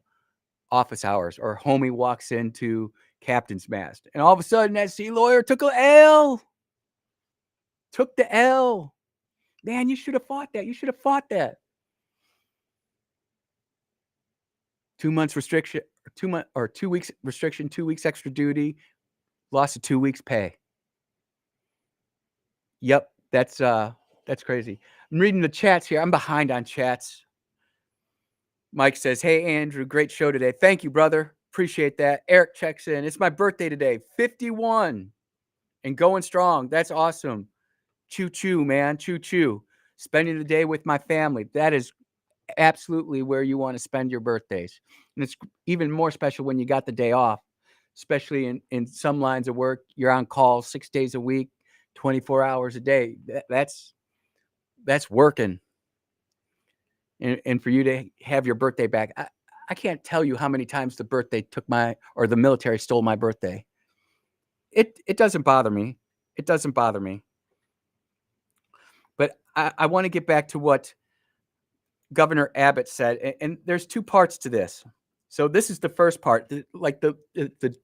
Speaker 1: office hours or homie walks into Captain's Mast. And all of a sudden that sea lawyer took the L. Man, you should have fought that. 2 months restriction, 2 weeks restriction, 2 weeks extra duty, lost of 2 weeks pay. Yep, that's crazy. I'm reading the chats here. I'm behind on chats. Mike says, hey, Andrew, great show today. Thank you, brother. Appreciate that. Eric checks in. It's my birthday today, 51 and going strong. That's awesome. Choo-choo, man. Choo-choo. Spending the day with my family. That is absolutely where you want to spend your birthdays. And it's even more special when you got the day off, especially in some lines of work. You're on call 6 days a week, 24 hours a day. That's working. And for you to have your birthday back, I can't tell you how many times the military stole my birthday. It doesn't bother me. It doesn't bother me. But I want to get back to what Governor Abbott said, and there's two parts to this. So this is the first part, the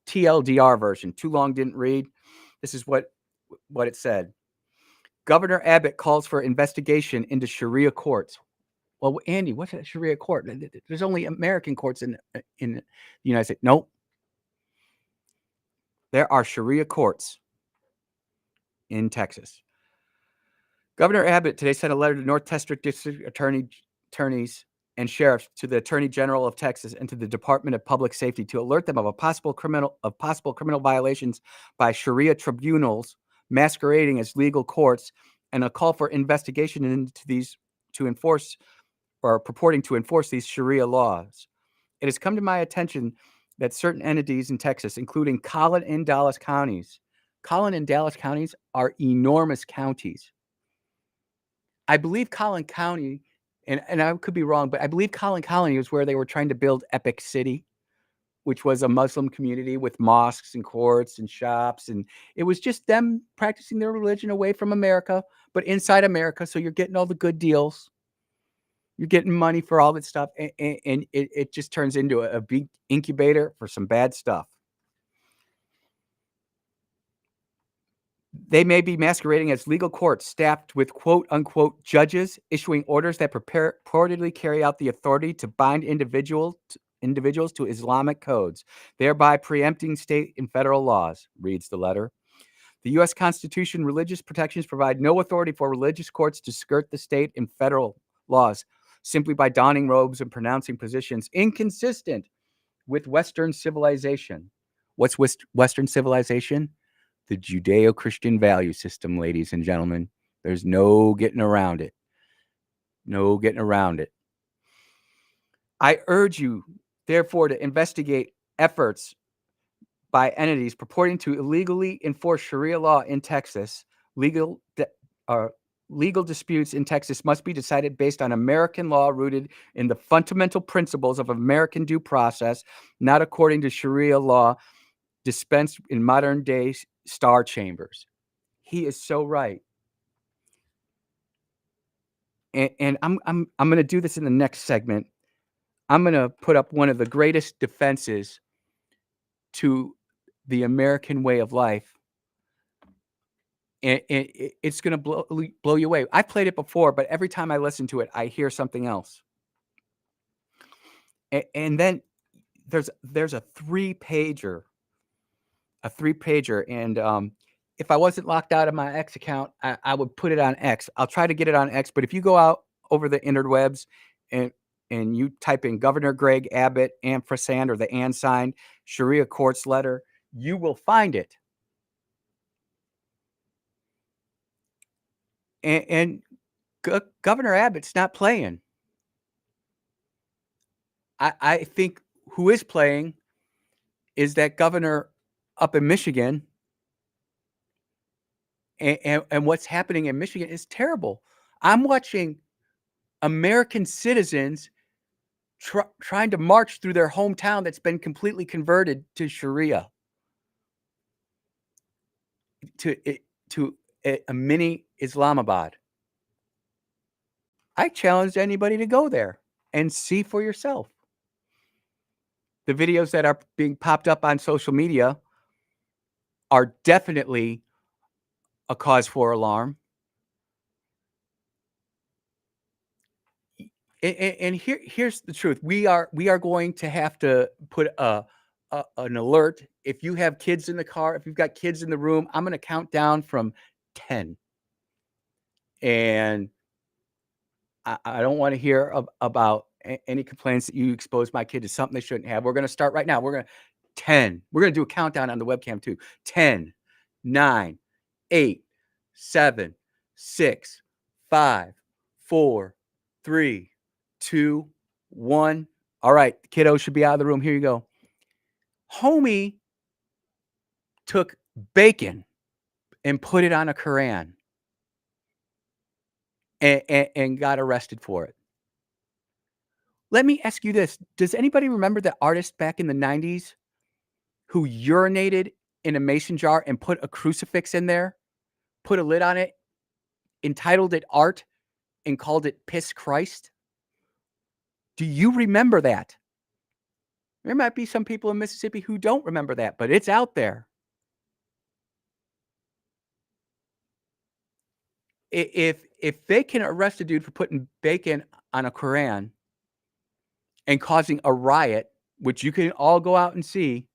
Speaker 1: TLDR version. Too long, didn't read. This is what it said. Governor Abbott calls for investigation into Sharia courts. Well, Andy, what's a Sharia court? There's only American courts in the United States. Nope. There are Sharia courts in Texas. Governor Abbott today sent a letter to North District attorneys and sheriffs, to the Attorney General of Texas, and to the Department of Public Safety to alert them of possible criminal violations by Sharia tribunals masquerading as legal courts, and a call for investigation into these to enforce or purporting to enforce these Sharia laws. It has come to my attention that certain entities in Texas, including Collin and Dallas counties are enormous counties. I believe Collin County, and I could be wrong, but I believe Collin County was where they were trying to build Epic City, which was a Muslim community with mosques and courts and shops. And it was just them practicing their religion away from America, but inside America. So you're getting all the good deals. You're getting money for all that stuff. And it just turns into a big incubator for some bad stuff. They may be masquerading as legal courts staffed with quote unquote judges issuing orders that purportedly carry out the authority to bind individuals to Islamic codes, thereby preempting state and federal laws, reads the letter. The U.S. Constitution religious protections provide no authority for religious courts to skirt the state and federal laws simply by donning robes and pronouncing positions inconsistent with Western civilization. What's Western civilization? The Judeo-Christian value system, ladies and gentlemen. There's no getting around it. No getting around it. I urge you, therefore, to investigate efforts by entities purporting to illegally enforce Sharia law in Texas. Legal disputes in Texas must be decided based on American law rooted in the fundamental principles of American due process, not according to Sharia law dispensed in modern-day star chambers. He is so right. And I'm going to do this in the next segment. I'm going to put up one of the greatest defenses to the American way of life. And it's going to blow you away. I've played it before, but every time I listen to it, I hear something else. And then there's a three-pager. And if I wasn't locked out of my X account, I would put it on X. I'll try to get it on X. But if you go out over the interwebs and you type in Governor Greg Abbott, ampersand, or the and sign, Sharia court's letter, you will find it. And Governor Abbott's not playing. I think who is playing is that governor up in Michigan. And what's happening in Michigan is terrible. I'm watching American citizens trying to march through their hometown that's been completely converted to Sharia, to a mini Islamabad. I challenge anybody to go there and see for yourself. The videos that are being popped up on social media are definitely a cause for alarm. And here's the truth. We are going to have to put an alert. If you have kids in the car, if you've got kids in the room, I'm going to count down from 10. And I don't want to hear about any complaints that you expose my kid to something they shouldn't have. We're going to start right now. We're going to 10. We're going to do a countdown on the webcam too. 10, 9, 8, 7, 6, 5, 4, 3, 2, 1. All right, the kiddos should be out of the room. Here you go. Homie took bacon and put it on a Quran and got arrested for it. Let me ask you this. Does anybody remember the artist back in the 90s who urinated in a mason jar and put a crucifix in there, put a lid on it, entitled it art, and called it Piss Christ? Do you remember that? There might be some people in Mississippi who don't remember that, but it's out there. If they can arrest a dude for putting bacon on a Quran and causing a riot, which you can all go out and see,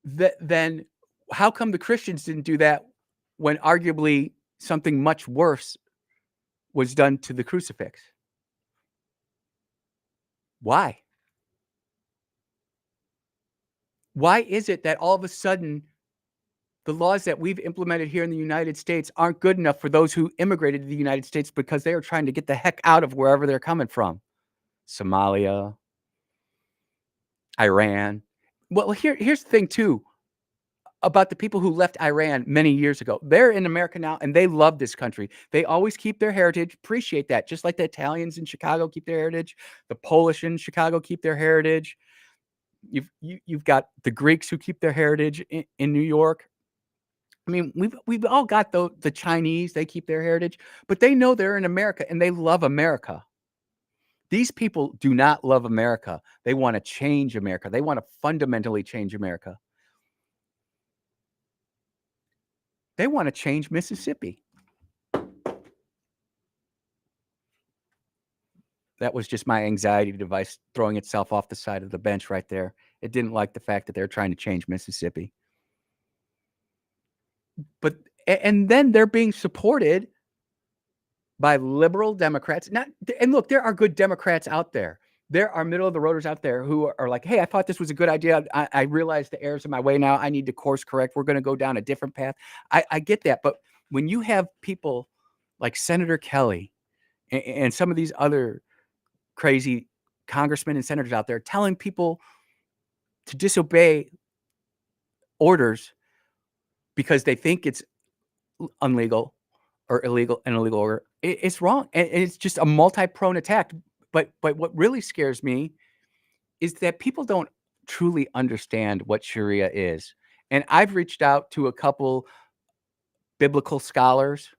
Speaker 1: then how come the Christians didn't do that when arguably something much worse was done to the crucifix? Why? Why is it that all of a sudden the laws that we've implemented here in the United States aren't good enough for those who immigrated to the United States because they are trying to get the heck out of wherever they're coming from? Somalia, Iran. Well, here's the thing too about the people who left Iran many years ago. They're in America now and they love this country. They always keep their heritage, appreciate that. Just like the Italians in Chicago keep their heritage, the Polish in Chicago keep their heritage. You've got the Greeks who keep their heritage in New York. I mean, we've all got the Chinese, they keep their heritage, but they know they're in America and they love America. These people do not love America. They want to change America. They want to fundamentally change America. They want to change Mississippi. That was just my anxiety device throwing itself off the side of the bench right there. It didn't like the fact that they're trying to change Mississippi. And then they're being supported by liberal Democrats. And look, there are good Democrats out there. There are middle of the roaders out there who are like, hey, I thought this was a good idea. I realize the error's in my way now. I need to course correct. We're going to go down a different path. I get that. But when you have people like Senator Kelly and some of these other crazy congressmen and senators out there telling people to disobey orders because they think it's illegal or illegal, an illegal order, it's wrong. And it's just a multi-prone attack. But what really scares me is that people don't truly understand what Sharia is. And I've reached out to a couple biblical scholars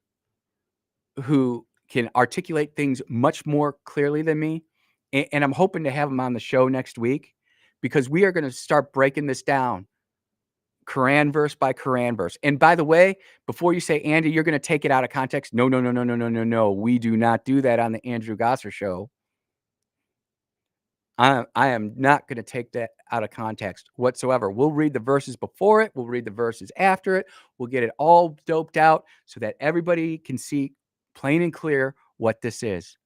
Speaker 1: who can articulate things much more clearly than me. And I'm hoping to have him on the show next week, because we are going to start breaking this down Quran verse by Quran verse. And by the way, before you say, Andy, you're going to take it out of context. No. We do not do that on the Andrew Gosser show. I am not going to take that out of context whatsoever. We'll read the verses before it. We'll read the verses after it. We'll get it all doped out so that everybody can see plain and clear what this is.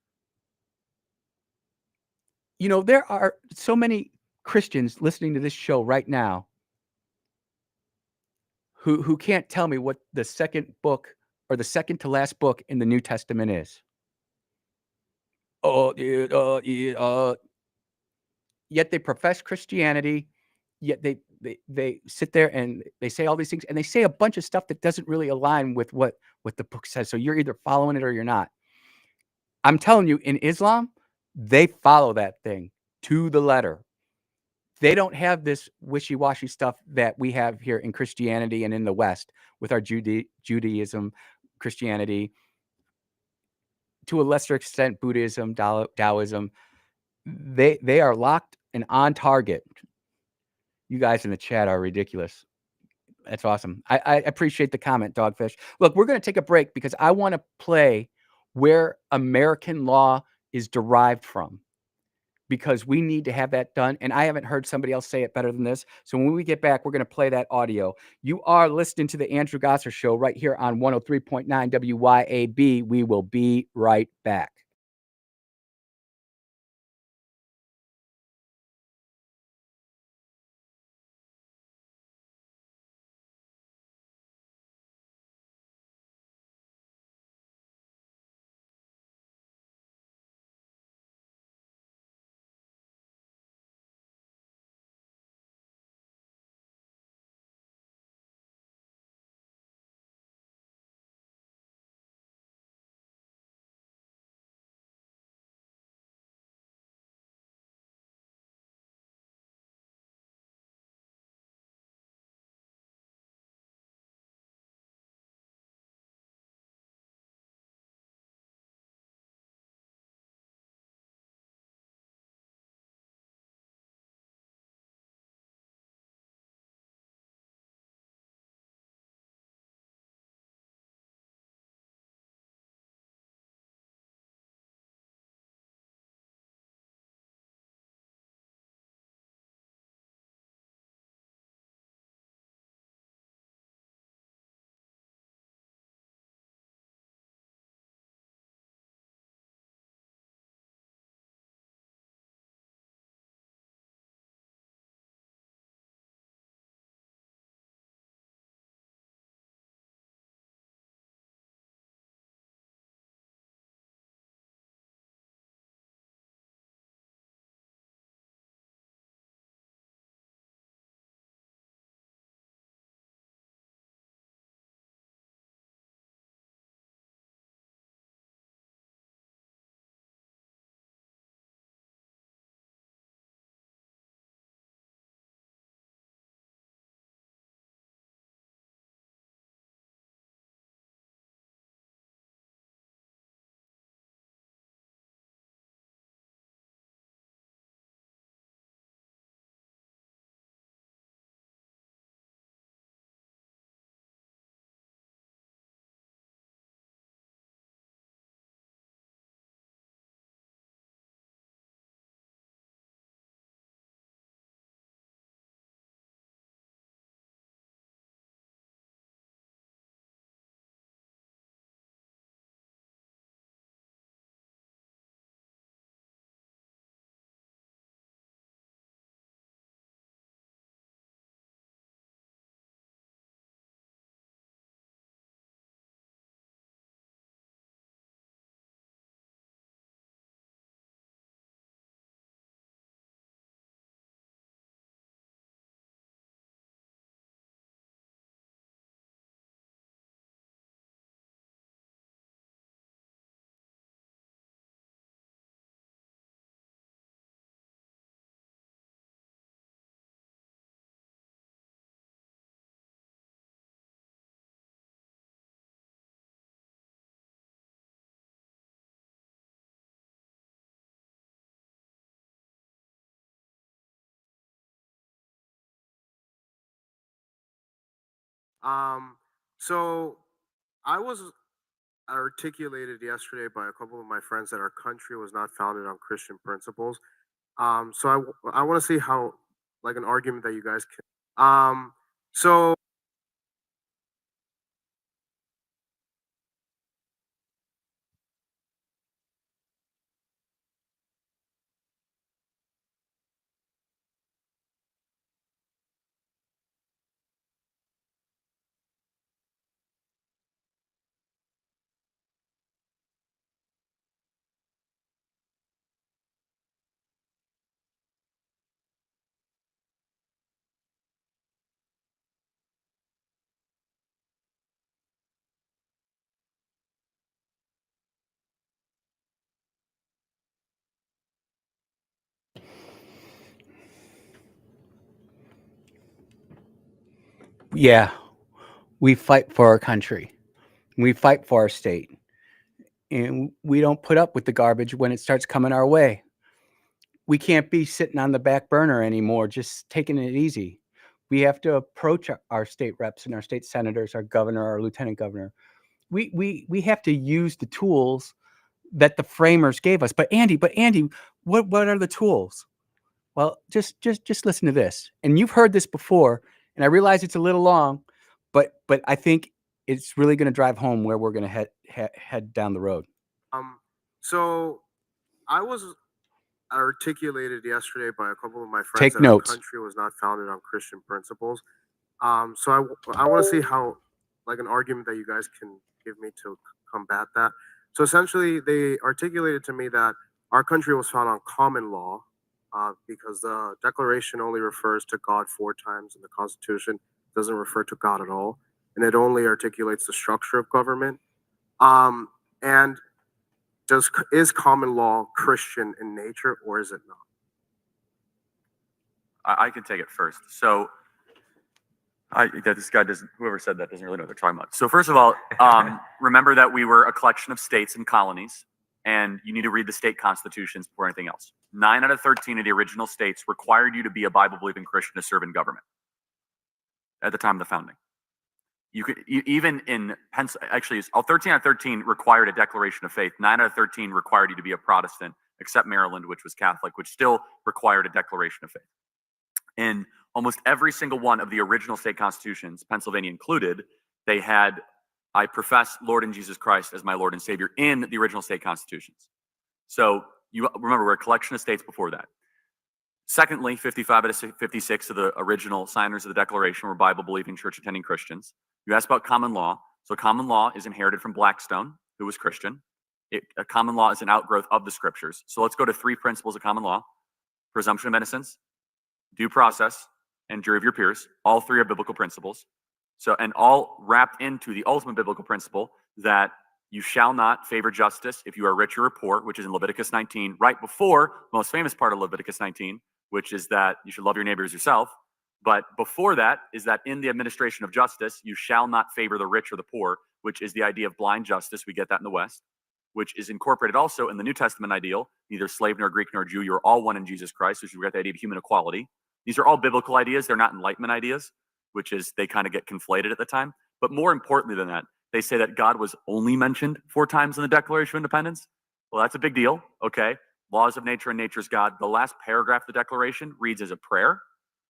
Speaker 1: You know, there are so many Christians listening to this show right now who can't tell me what the second book or the second to last book in the New Testament is. Yet they profess Christianity, yet they sit there and they say all these things, and they say a bunch of stuff that doesn't really align with what the book says. So you're either following it or you're not. I'm telling you, in Islam, they follow that thing to the letter. They don't have this wishy-washy stuff that we have here in Christianity and in the West with our Judaism, Christianity, to a lesser extent, Buddhism, Taoism. They are locked and on target. You guys in the chat are ridiculous. That's awesome. I appreciate the comment, Dogfish. Look, we're going to take a break because I want to play where American law is derived from, because we need to have that done. And I haven't heard somebody else say it better than this. So when we get back, we're going to play that audio. You are listening to the Andrew Gosser Show right here on 103.9 WYAB. We will be right back.
Speaker 5: So I was articulated yesterday by a couple of my friends that our country was not founded on Christian principles. I want to see how, like, an argument that you guys can. So
Speaker 1: Yeah, we fight for our country. We fight for our state. And we don't put up with the garbage when it starts coming our way. We can't be sitting on the back burner anymore, just taking it easy. We have to approach our state reps and our state senators, our governor, our lieutenant governor. We have to use the tools that the framers gave us. But Andy, what are the tools? Well, just listen to this. And you've heard this before, and I realize it's a little long, but I think it's really going to drive home where we're going to head down the road.
Speaker 5: So I was articulated yesterday by a couple of my friends
Speaker 1: Take
Speaker 5: that
Speaker 1: notes.
Speaker 5: our country was not founded on Christian principles. I want to see how, like, an argument that you guys can give me to combat that. So essentially, they articulated to me that our country was founded on common law, because the Declaration only refers to God 4 times, and the Constitution doesn't refer to God at all, and it only articulates the structure of government. And is common law Christian in nature, or is it not?
Speaker 6: I can take it first. So this guy doesn't, whoever said that doesn't really know what they're talking about. So first of all, remember that we were a collection of states and colonies, and you need to read the state constitutions before anything else. 9 out of 13 of the original states required you to be a Bible-believing Christian to serve in government at the time of the founding. You could even in actually, all 13 out of 13 required a declaration of faith. 9 out of 13 required you to be a Protestant, except Maryland, which was Catholic, which still required a declaration of faith. In almost every single one of the original state constitutions, Pennsylvania included, they had, I profess Lord and Jesus Christ as my Lord and Savior in the original state constitutions. So you remember, we're a collection of states before that. Secondly, 55 out of 56 of the original signers of the Declaration were Bible-believing, church-attending Christians. You asked about common law. So common law is inherited from Blackstone, who was Christian. A common law is an outgrowth of the scriptures. So let's go to 3 principles of common law: presumption of innocence, due process, and jury of your peers. All 3 are biblical principles. So, and all wrapped into the ultimate biblical principle that you shall not favor justice if you are rich or poor, which is in Leviticus 19, right before the most famous part of Leviticus 19, which is that you should love your neighbor as yourself. But before that is that in the administration of justice, you shall not favor the rich or the poor, which is the idea of blind justice. We get that in the West, which is incorporated also in the New Testament ideal: neither slave nor Greek nor Jew, you're all one in Jesus Christ, which we get the idea of human equality. These are all biblical ideas. They're not Enlightenment ideas, which is they kind of get conflated at the time. But more importantly than that, they say that God was only mentioned 4 times in the Declaration of Independence. Well, that's a big deal, okay? Laws of nature and nature's God. The last paragraph of the Declaration reads as a prayer.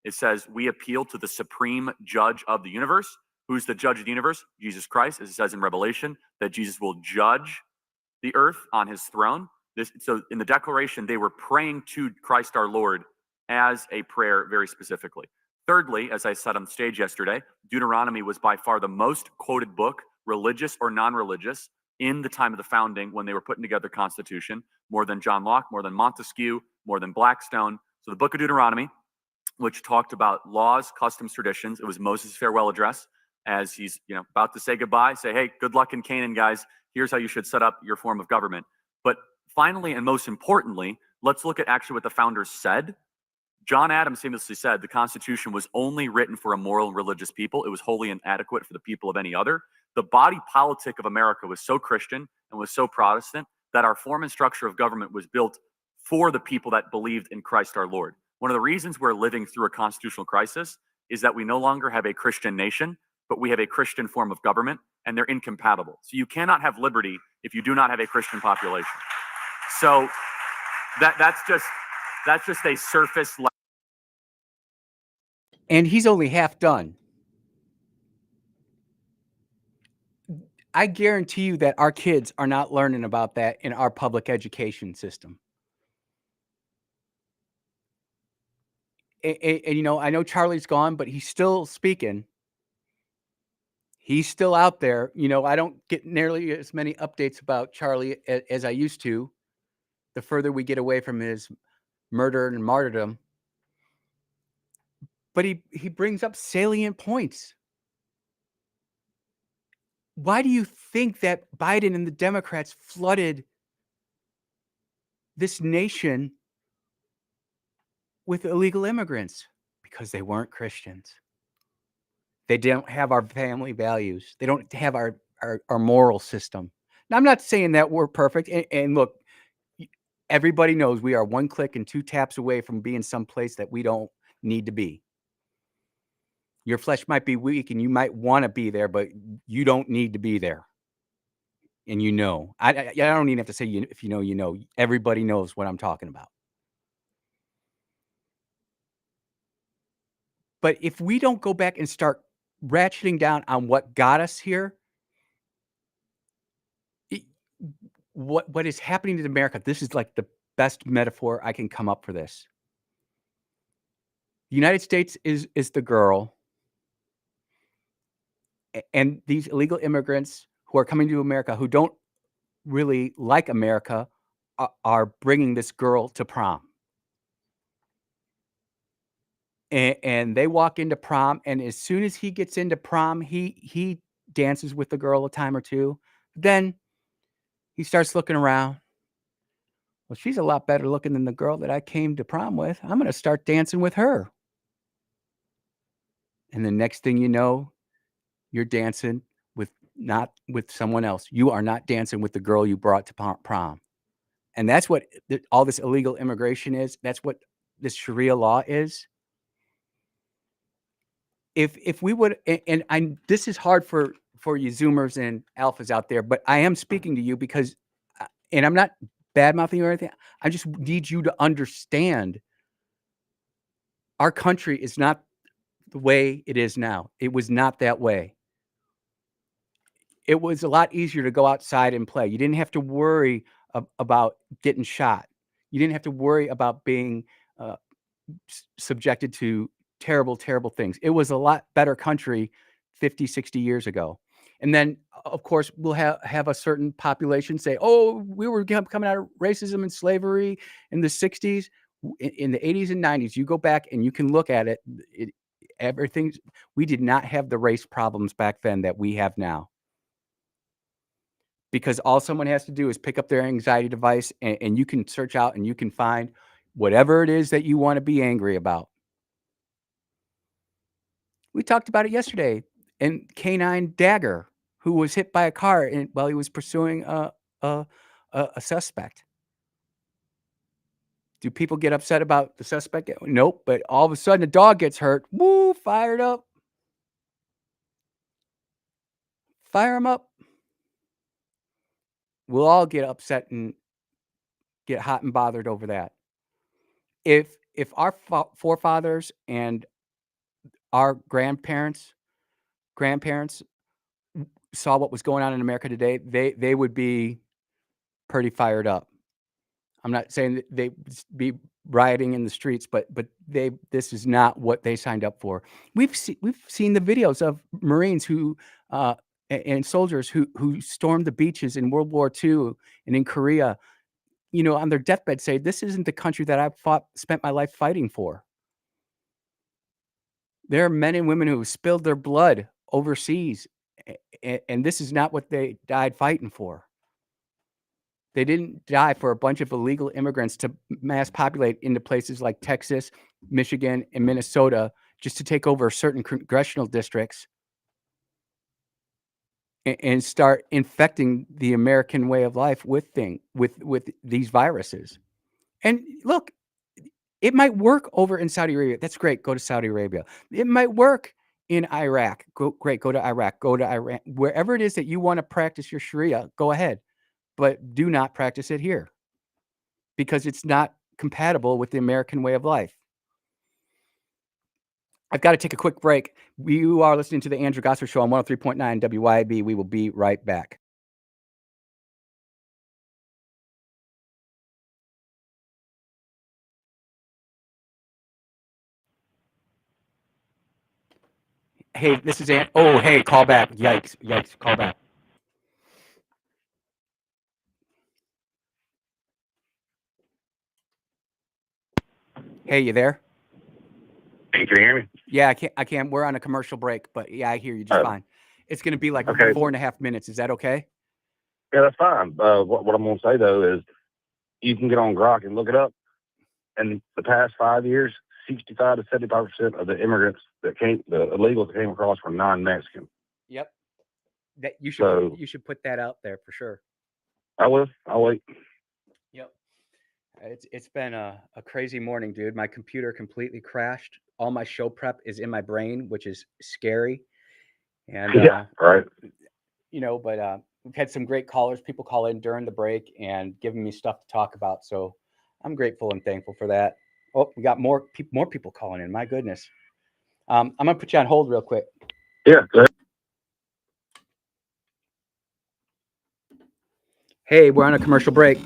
Speaker 6: It says, we appeal to the supreme judge of the universe. Who's the judge of the universe? Jesus Christ, as it says in Revelation, that Jesus will judge the earth on his throne. So in the Declaration, they were praying to Christ our Lord as a prayer very specifically. Thirdly, as I said on stage yesterday, Deuteronomy was by far the most quoted book, religious or non-religious, in the time of the founding when they were putting together the Constitution, more than John Locke, more than Montesquieu, more than Blackstone. So the book of Deuteronomy, which talked about laws, customs, traditions. It was Moses' farewell address as he's about to say goodbye, say, hey, good luck in Canaan, guys. Here's how you should set up your form of government. But finally, and most importantly, let's look at actually what the founders said. John Adams famously said the Constitution was only written for a moral and religious people. It was wholly inadequate for the people of any other. The body politic of America was so Christian and was so Protestant that our form and structure of government was built for the people that believed in Christ our Lord. One of the reasons we're living through a constitutional crisis is that we no longer have a Christian nation. but we have a Christian form of government, and they're incompatible. So you cannot have liberty if you do not have a Christian population. So that's just a surface level.
Speaker 1: And he's only half done. I guarantee you that our kids are not learning about that in our public education system. And you know, I know Charlie's gone, but he's still speaking. He's still out there. You know, I don't get nearly as many updates about Charlie as I used to, the further we get away from his murder and martyrdom. But he brings up salient points. Why do you think that Biden and the Democrats flooded this nation with illegal immigrants? Because they weren't Christians. They don't have our family values. They don't have our moral system. Now, I'm not saying that we're perfect. And look, everybody knows we are one click and two taps away from being someplace that we don't need to be. Your flesh might be weak and you might want to be there, but you don't need to be there. And you know, I don't even have to say, if you know, you know. Everybody knows what I'm talking about. But if we don't go back and start ratcheting down on what got us here, what is happening to America, this is like the best metaphor I can come up for this. The United States is the girl, and these illegal immigrants who are coming to America who don't really like America are bringing this girl to prom. And they walk into prom, and as soon as he gets into prom, he dances with the girl a time or two. Then he starts looking around. Well, she's a lot better looking than the girl that I came to prom with. I'm going to start dancing with her. And the next thing you know, you're dancing not with someone else. You are not dancing with the girl you brought to prom. And that's what all this illegal immigration is. That's what this Sharia law is. If we would, and this is hard for you Zoomers and Alphas out there, but I am speaking to you because, and I'm not bad mouthing or anything. I just need you to understand our country is not the way it is now. It was not that way. It was a lot easier to go outside and play. You didn't have to worry about getting shot. You didn't have to worry about being subjected to terrible, terrible things. It was a lot better country 50, 60 years ago. And then, of course, we'll have a certain population say, oh, we were coming out of racism and slavery in the 60s. In the 80s and 90s, you go back and you can look at it. Everything, we did not have the race problems back then that we have now. Because all someone has to do is pick up their anxiety device and you can search out and you can find whatever it is that you want to be angry about. We talked about it yesterday. And Canine Dagger, who was hit by a car while he was pursuing a suspect. Do people get upset about the suspect? Nope. But all of a sudden, a dog gets hurt. Woo, fired up. Fire him up. We'll all get upset and get hot and bothered over that. If our forefathers and our grandparents saw what was going on in America today, they would be pretty fired up. I'm not saying that they'd be rioting in the streets, but this is not what they signed up for. We've seen the videos of Marines who and soldiers who stormed the beaches in World War II and in Korea, you know, on their deathbed say, this isn't the country that I've spent my life fighting for. There are men and women who have spilled their blood overseas, and this is not what they died fighting for. They didn't die for a bunch of illegal immigrants to mass populate into places like Texas, Michigan, and Minnesota just to take over certain congressional districts and start infecting the American way of life with these viruses. And look, it might work over in Saudi Arabia. That's great. Go to Saudi Arabia. It might work in Iraq. Great. Go to Iraq. Go to Iran. Wherever it is that you want to practice your Sharia, go ahead. But do not practice it here because it's not compatible with the American way of life. I've got to take a quick break. You are listening to the Andrew Gosser Show on 103.9 WYAB. We will be right back. Hey, this is oh, hey, call back. Yikes, call back. Hey, you there?
Speaker 4: Hey, can you hear me?
Speaker 1: Yeah, I can't. We're on a commercial break, but yeah, I hear you just fine. It's going to be like 4.5 minutes. Is that okay?
Speaker 4: Yeah, that's fine. What I'm going to say, though, is you can get on Grok and look it up. In the past 5 years, 65 to 75% of the immigrants the illegals that came across were non-Mexican.
Speaker 1: Yep. That you should put that out there for sure.
Speaker 4: I will. I'll wait.
Speaker 1: Yep. It's been a crazy morning, dude. My computer completely crashed. All my show prep is in my brain, which is scary. And
Speaker 4: yeah, right.
Speaker 1: You know, but we've had some great callers. People call in during the break and giving me stuff to talk about. So I'm grateful and thankful for that. Oh, we got more people calling in. My goodness. I'm gonna put you on hold real quick.
Speaker 4: Yeah, go ahead.
Speaker 1: Hey, we're on a commercial break.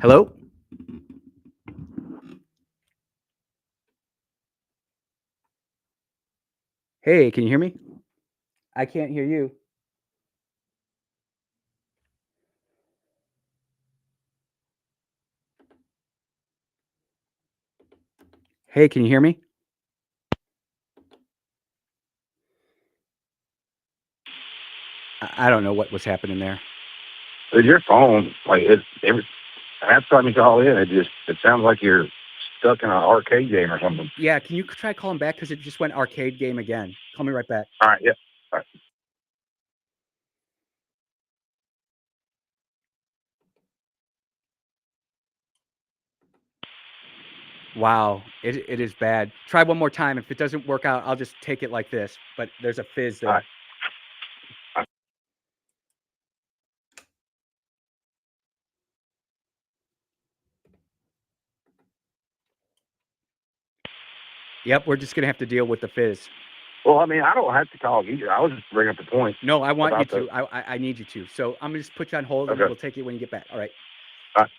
Speaker 1: Hello? Hey, can you hear me? I can't hear you. Hey, can you hear me? I don't know what was happening there.
Speaker 4: Is your phone that's time you call in? It sounds like you're stuck in an arcade game or something.
Speaker 1: Yeah, can you try calling back because it just went arcade game again? Call me right back.
Speaker 4: All right. Yeah. All right.
Speaker 1: Wow, it is bad. Try one more time. If it doesn't work out, I'll just take it like this. But there's a fizz there.
Speaker 4: All right.
Speaker 1: Yep, we're just gonna have to deal with the fizz.
Speaker 4: Well, I mean, I don't have to call either. I was just bringing up the point.
Speaker 1: No, I want you to. I need you to. So I'm gonna just put you on hold, and we'll take it when you get back. All right.
Speaker 4: All right.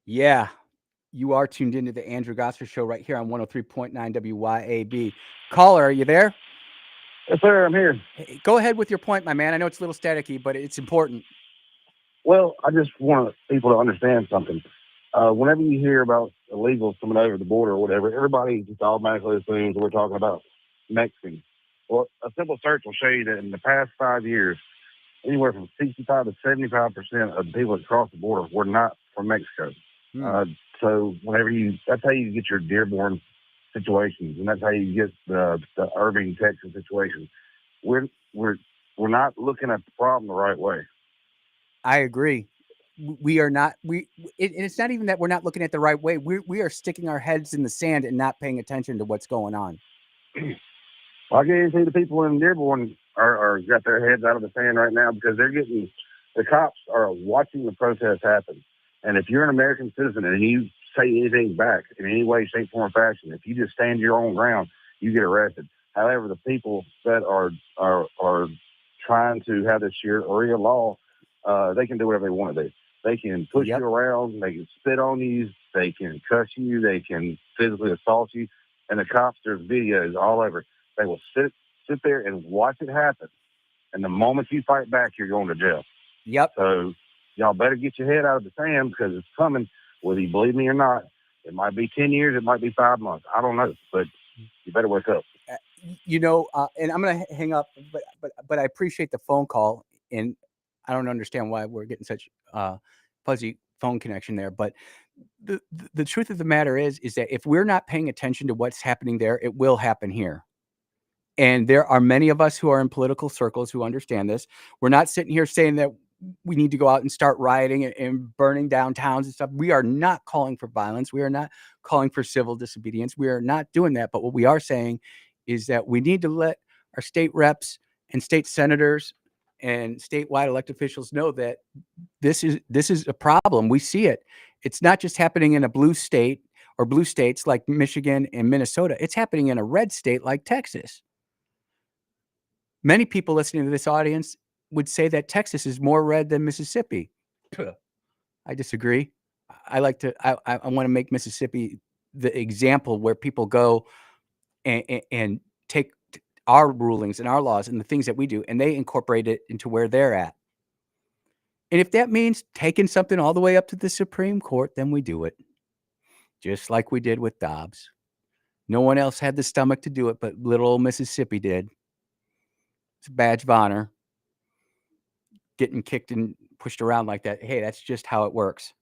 Speaker 1: Yeah, you are tuned into the Andrew Gosser Show right here on 103.9 WYAB. Caller, are you there?
Speaker 4: Yes, sir. I'm here.
Speaker 1: Hey, go ahead with your point, my man. I know it's a little staticky, but it's important.
Speaker 4: Well, I just want people to understand something. Whenever you hear about illegals coming over the border or whatever, everybody just automatically assumes we're talking about Mexicans. Well, a simple search will show you that in the past 5 years, anywhere from 65 to 75% of the people that cross the border were not from Mexico. So that's how you get your Dearborn situations, and that's how you get the Irving, Texas situation. We're not looking at the problem the right way.
Speaker 1: I agree. We are not. And it's not even that we're not looking at the right way. We are sticking our heads in the sand and not paying attention to what's going on.
Speaker 4: Well, I guarantee the people in Dearborn are got their heads out of the sand right now because the cops are watching the protest happen. And if you're an American citizen and you say anything back in any way, shape, form, or fashion, if you just stand your own ground, you get arrested. However, the people that are trying to have this Sharia law, they can do whatever they want to do. They can push you around, they can spit on you, they can cuss you, they can physically assault you. And the cops, there's videos all over. They will sit there and watch it happen. And the moment you fight back, you're going to jail.
Speaker 1: Yep.
Speaker 4: So y'all better get your head out of the sand because it's coming, whether you believe me or not. It might be 10 years, it might be 5 months. I don't know, but you better wake up.
Speaker 1: And I'm going to hang up, but I appreciate the phone call, and I don't understand why we're getting such fuzzy phone connection there. But the truth of the matter is that if we're not paying attention to what's happening there, it will happen here. And there are many of us who are in political circles who understand this. We're not sitting here saying that we need to go out and start rioting and burning down towns and stuff. We are not calling for violence. We are not calling for civil disobedience. We are not doing that. But what we are saying is that we need to let our state reps and state senators and statewide elected officials know that this is a problem. We see it. It's not just happening in a blue state or blue states like Michigan and Minnesota. It's happening in a red state like Texas. Many people listening to this audience would say that Texas is more red than Mississippi. I disagree. I want to make Mississippi the example where people go and take our rulings and our laws and the things that we do, and they incorporate it into where they're at. And if that means taking something all the way up to the Supreme Court, then we do it. Just like we did with Dobbs. No one else had the stomach to do it, but little old Mississippi did. It's a badge of honor. Getting kicked and pushed around like that. Hey, that's just how it works.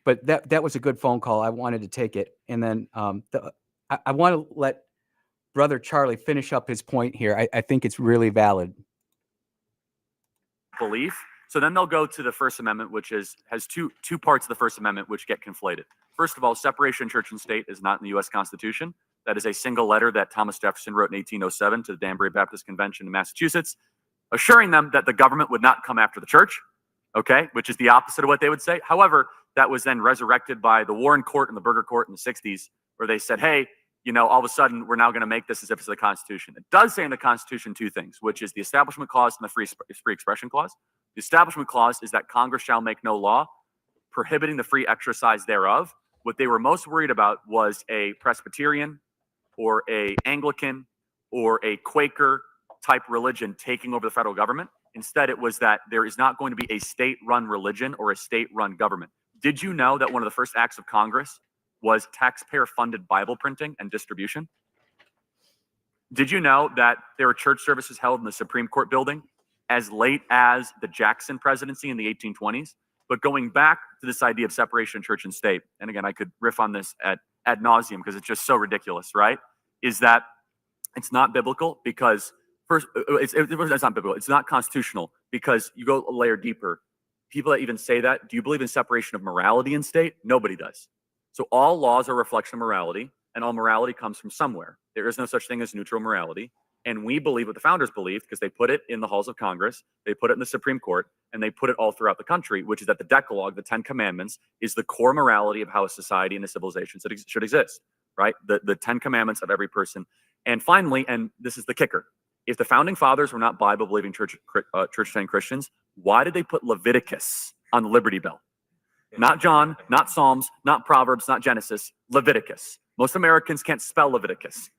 Speaker 1: But that was a good phone call. I wanted to take it. And then I want to let Brother Charlie finish up his point here. I think it's really valid.
Speaker 6: Belief. So then they'll go to the First Amendment, which has two parts of the First Amendment which get conflated. First of all, separation of church and state is not in the U.S. Constitution. That is a single letter that Thomas Jefferson wrote in 1807 to the Danbury Baptist Convention in Massachusetts, assuring them that the government would not come after the church, okay, which is the opposite of what they would say. However, that was then resurrected by the Warren Court and the Burger Court in the 60s, where they said, hey, all of a sudden, we're now going to make this as if it's the Constitution. It does say in the Constitution two things, which is the Establishment Clause and the Free Expression Clause. The Establishment Clause is that Congress shall make no law prohibiting the free exercise thereof. What they were most worried about was a Presbyterian or a Anglican or a Quaker type religion taking over the federal government. Instead, it was that there is not going to be a state-run religion or a state-run government. Did you know that one of the first acts of Congress was taxpayer-funded Bible printing and distribution? Did you know that there were church services held in the Supreme Court building as late as the Jackson presidency in the 1820s? But going back to this idea of separation of church and state, and again, I could riff on this ad nauseum because it's just so ridiculous, right? Is that it's not biblical because first, it's not biblical. It's not constitutional because you go a layer deeper. People that even say that, do you believe in separation of morality and state? Nobody does. So all laws are a reflection of morality, and all morality comes from somewhere. There is no such thing as neutral morality. And we believe what the founders believed because they put it in the halls of Congress, they put it in the Supreme Court, and they put it all throughout the country, which is that the Decalogue, the 10 Commandments, is the core morality of how a society and a civilization should exist, right? The 10 Commandments of every person. And finally, and this is the kicker, if the founding fathers were not Bible-believing church-trained Christians, why did they put Leviticus on the Liberty Bell? Not John, not Psalms, not Proverbs, not Genesis, Leviticus. Most Americans can't spell Leviticus.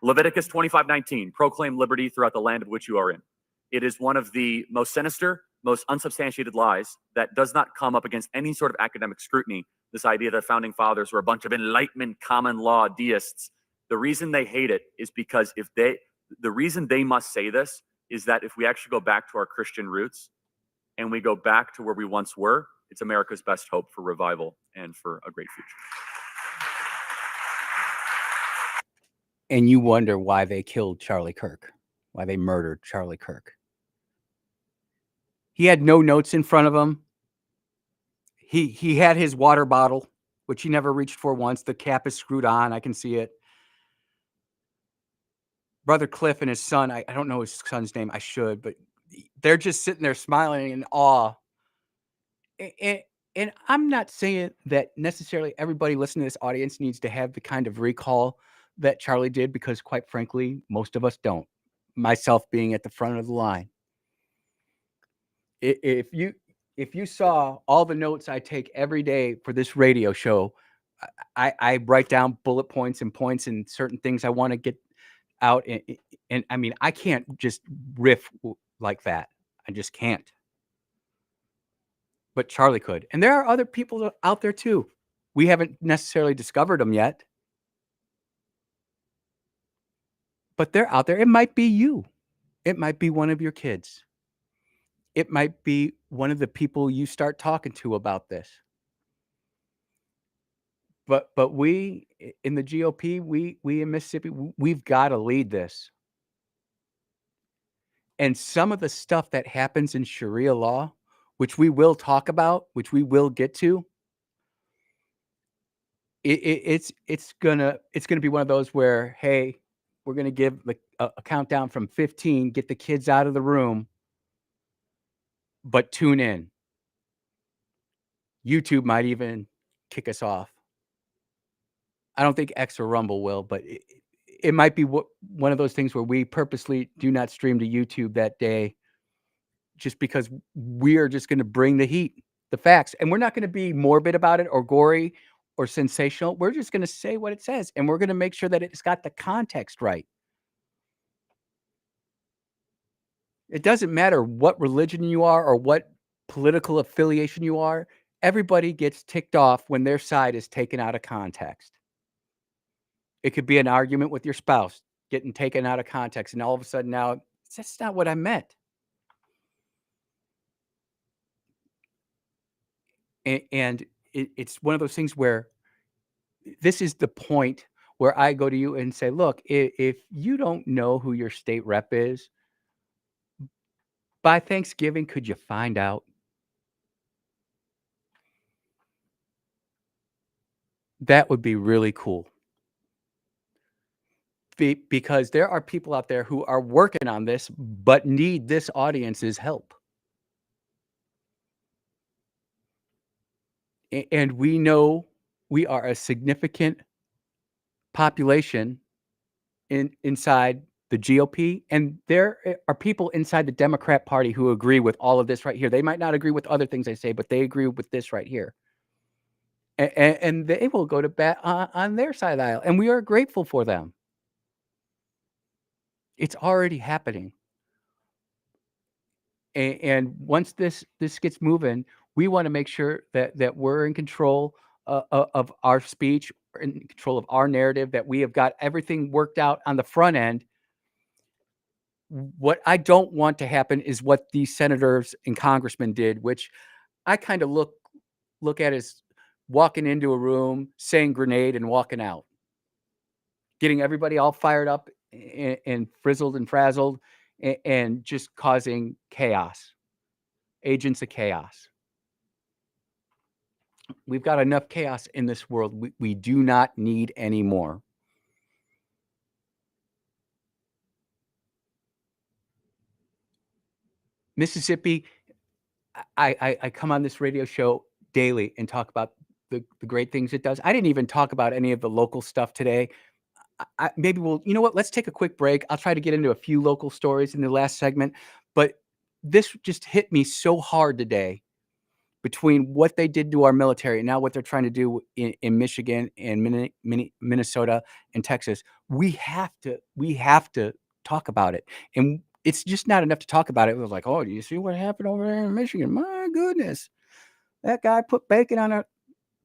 Speaker 6: Leviticus 25:19, proclaim liberty throughout the land of which you are in. It is one of the most sinister, most unsubstantiated lies that does not come up against any sort of academic scrutiny. This idea that founding fathers were a bunch of Enlightenment common law deists. The reason they hate it is because the reason they must say this is that if we actually go back to our Christian roots and we go back to where we once were, it's America's best hope for revival and for a great future.
Speaker 1: And you wonder why they killed Charlie Kirk, why they murdered Charlie Kirk. He had no notes in front of him. He had his water bottle, which he never reached for once. The cap is screwed on. I can see it. Brother Cliff and his son, I don't know his son's name. I should, but they're just sitting there smiling in awe. And I'm not saying that necessarily everybody listening to this audience needs to have the kind of recall that Charlie did, because quite frankly, most of us don't, myself being at the front of the line. If you saw all the notes I take every day for this radio show, I write down bullet points and certain things I want to get out. And I mean, I can't just riff like that. I just can't. But Charlie could. And there are other people out there too. We haven't necessarily discovered them yet. But they're out there. It might be you. It might be one of your kids. It might be one of the people you start talking to about this. But we in the GOP, we in Mississippi, we've got to lead this. And some of the stuff that happens in Sharia law, which we will talk about, which we will get to, it's gonna be one of those where, hey, we're gonna give a countdown from 15, get the kids out of the room, but tune in. YouTube might even kick us off. I don't think X or Rumble will, but it might be one of those things where we purposely do not stream to YouTube that day, just because we are just going to bring the heat, the facts, and we're not going to be morbid about it or gory or sensational. We're just going to say what it says, and we're going to make sure that it's got the context right. It doesn't matter what religion you are or what political affiliation you are. Everybody gets ticked off when their side is taken out of context. It could be an argument with your spouse getting taken out of context, and all of a sudden now, that's not what I meant. And it's one of those things where this is the point where I go to you and say, look, if you don't know who your state rep is, by Thanksgiving, could you find out? That would be really cool. Because there are people out there who are working on this, but need this audience's help. And we know we are a significant population inside the GOP, and there are people inside the Democrat Party who agree with all of this right here. They might not agree with other things I say, but they agree with this right here. And they will go to bat on their side of the aisle, and we are grateful for them. It's already happening. And once this gets moving, we want to make sure that we're in control of our speech, in control of our narrative, that we have got everything worked out on the front end. What I don't want to happen is what these senators and congressmen did, which I kind of look at as walking into a room, saying grenade, and walking out, getting everybody all fired up and frizzled and frazzled, and just causing chaos, agents of chaos. We've got enough chaos in this world. We do not need any more. Mississippi, I come on this radio show daily and talk about the great things it does. I didn't even talk about any of the local stuff today. Maybe you know what? Let's take a quick break. I'll try to get into a few local stories in the last segment, but this just hit me so hard today, between what they did to our military and now what they're trying to do in Michigan and Minnesota and Texas. We have to talk about it. And it's just not enough to talk about it. It was like, oh, do you see what happened over there in Michigan? My goodness. That guy put bacon on a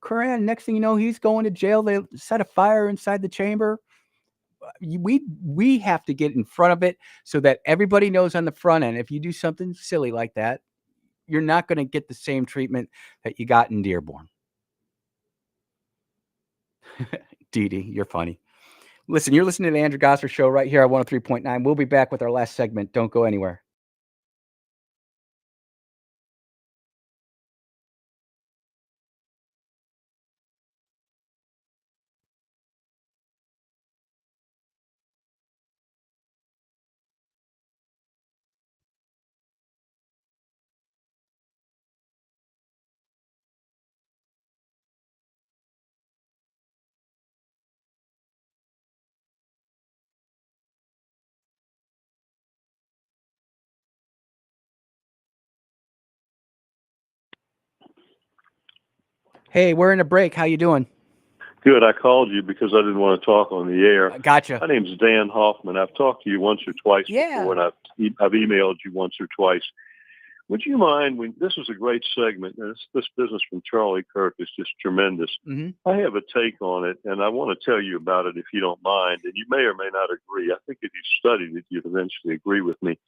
Speaker 1: Koran. Next thing you know, he's going to jail. They set a fire inside the chamber. We have to get in front of it so that everybody knows on the front end, if you do something silly like that, you're not going to get the same treatment that you got in Dearborn. Dee Dee, you're funny. Listen, you're listening to the Andrew Gosser Show right here at 103.9. We'll be back with our last segment. Don't go anywhere. Hey, we're in a break. How you doing?
Speaker 7: Good. I called you because I didn't want to talk on the air.
Speaker 1: Gotcha.
Speaker 7: My name's Dan Hoffman. I've talked to you once or twice before, and I've emailed you once or twice. Would you mind, this was a great segment, and this business from Charlie Kirk is just tremendous.
Speaker 1: Mm-hmm.
Speaker 7: I have a take on it, and I want to tell you about it if you don't mind, and you may or may not agree. I think if you studied it, you'd eventually agree with me.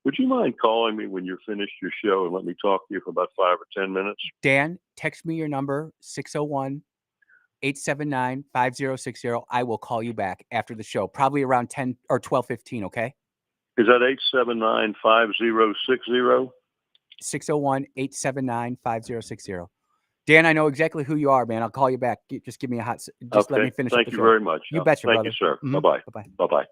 Speaker 7: Would you mind calling me when you're finished your show and let me talk to you for about 5 or 10 minutes?
Speaker 1: Dan, text me your number, 601-879-5060. I will call you back after the show, probably around 10 or 12:15, okay?
Speaker 7: Is that 879-5060?
Speaker 1: 601-879-5060. Dan, I know exactly who you are, man. I'll call you back. Just give me a hot. Just let me finish.
Speaker 7: Thank
Speaker 1: up the
Speaker 7: you
Speaker 1: show.
Speaker 7: very much.
Speaker 1: You betcha,
Speaker 7: Thank
Speaker 1: brother.
Speaker 7: you, sir.
Speaker 1: Mm-hmm.
Speaker 7: Bye-bye.
Speaker 1: Bye-bye.
Speaker 7: Bye-bye.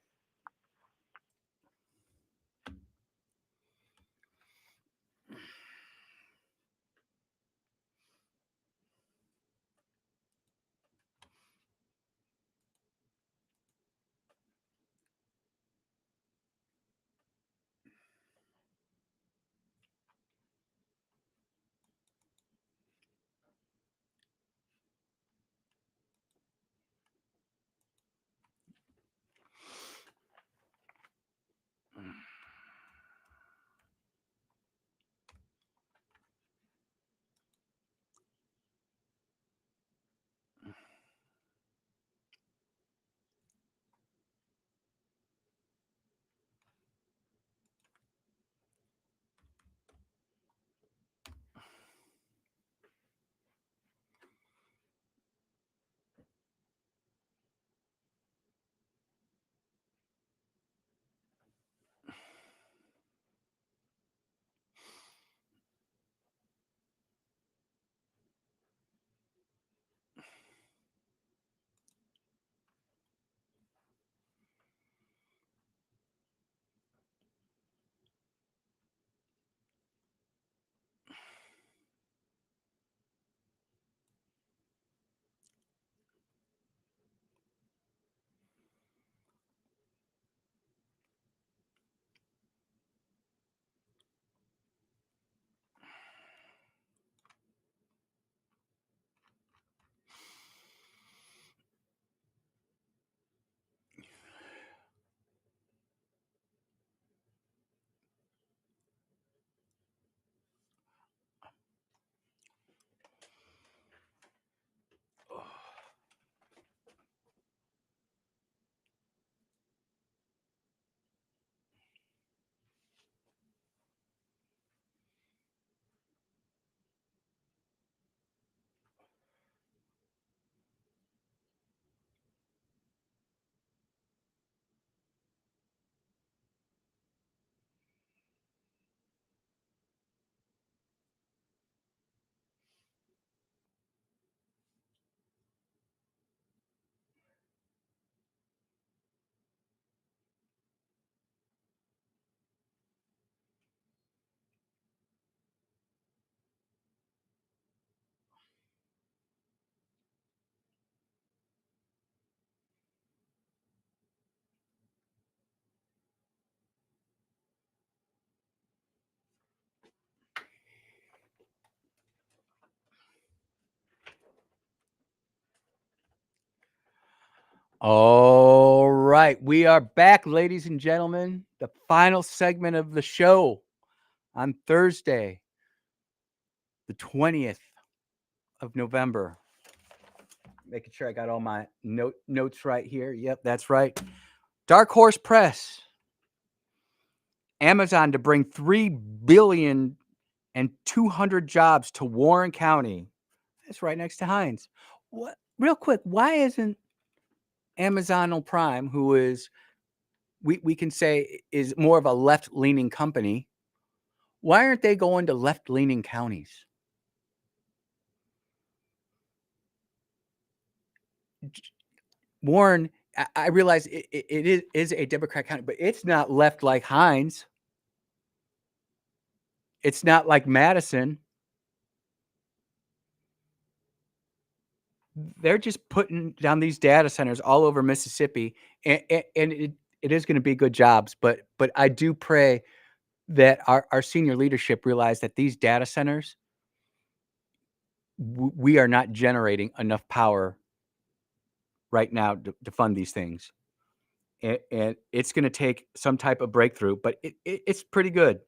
Speaker 1: All right, we are back, ladies and gentlemen. The final segment of the show on Thursday, the 20th of November. Making sure I got all my notes right here. Yep, that's right. Dark Horse Press. Amazon to bring 3 billion and 200 jobs to Warren County. That's right next to Hines. What? Real quick, why isn't Amazon Prime, who is we can say is more of a left-leaning company, why aren't they going to left-leaning counties? Warren, I realize it is a Democrat county, but it's not left like Hines. It's not like Madison. They're just putting down these data centers all over Mississippi, and it is going to be good jobs. But I do pray that our senior leadership realize that these data centers, we are not generating enough power right now to fund these things. And it's going to take some type of breakthrough, but it's pretty good.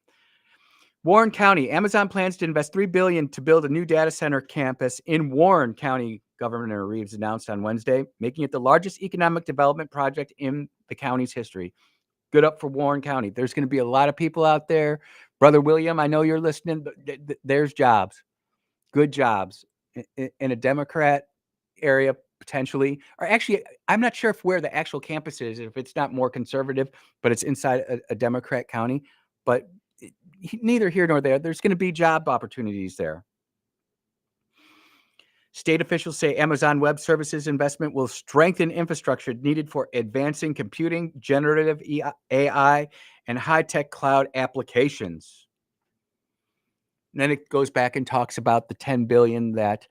Speaker 1: Warren County, Amazon plans to invest $3 billion to build a new data center campus in Warren County. Governor Reeves announced on Wednesday, making it the largest economic development project in the county's history. Good up for Warren County. There's going to be a lot of people out there. Brother William, I know you're listening, but there's jobs, good jobs in a Democrat area potentially. Or actually, I'm not sure where the actual campus is, if it's not more conservative, but it's inside a Democrat county. But neither here nor there. There's going to be job opportunities there. State officials say Amazon Web Services investment will strengthen infrastructure needed for advancing computing, generative AI, and high-tech cloud applications. And then it goes back and talks about the $10 billion that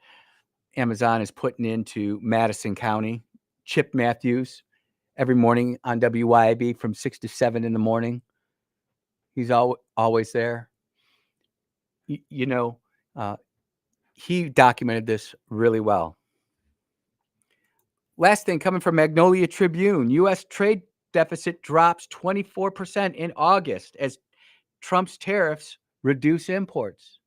Speaker 1: Amazon is putting into Madison County. Chip Matthews, every morning on WYAB from 6 to 7 in the morning. He's always there. He documented this really well. Last thing coming from Magnolia Tribune, U.S. trade deficit drops 24% in August as Trump's tariffs reduce imports.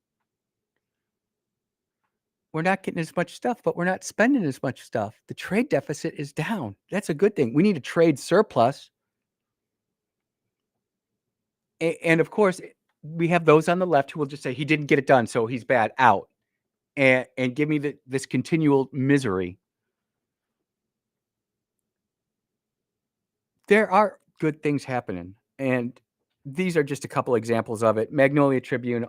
Speaker 1: We're not getting as much stuff, but we're not spending as much stuff. The trade deficit is down. That's a good thing. We need a trade surplus. And of course, we have those on the left who will just say he didn't get it done, so he's bad, out. And give me this continual misery. There are good things happening, and these are just a couple examples of it. Magnolia Tribune.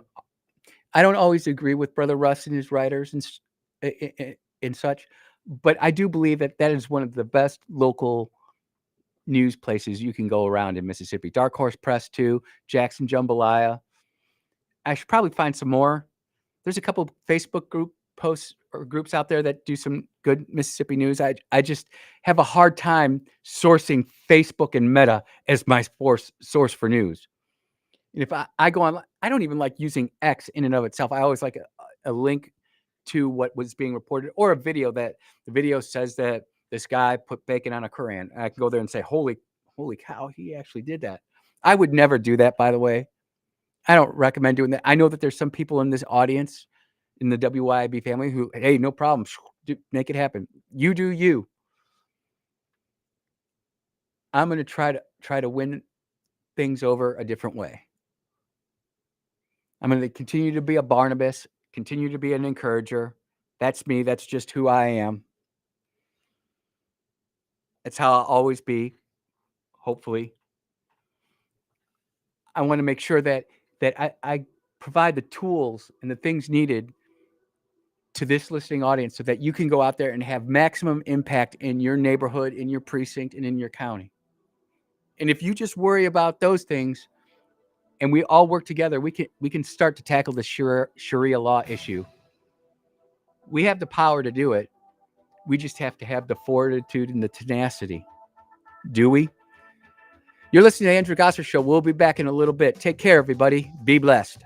Speaker 1: I don't always agree with Brother Russ and his writers and such, but I do believe that is one of the best local news places you can go around in Mississippi. Dark Horse Press too, Jackson Jambalaya. I should probably find some more. There's a couple Facebook group posts or groups out there that do some good Mississippi news. I just have a hard time sourcing Facebook and Meta as my source for news. And if I go on, I don't even like using X in and of itself. I always like a link to what was being reported or a video that the video says that this guy put bacon on a Quran. And I can go there and say, holy cow, he actually did that. I would never do that, by the way. I don't recommend doing that. I know that there's some people in this audience, in the WYAB family, who, hey, no problem, make it happen. You do you. I'm going to try to win things over a different way. I'm going to continue to be a Barnabas, continue to be an encourager. That's me. That's just who I am. That's how I'll always be, hopefully. I want to make sure that I provide the tools and the things needed to this listening audience so that you can go out there and have maximum impact in your neighborhood, in your precinct, and in your county. And if you just worry about those things and we all work together, we can start to tackle the Sharia law issue. We have the power to do it. We just have to have the fortitude and the tenacity. Do we? You're listening to Andrew Gosser Show. We'll be back in a little bit. Take care, everybody. Be blessed.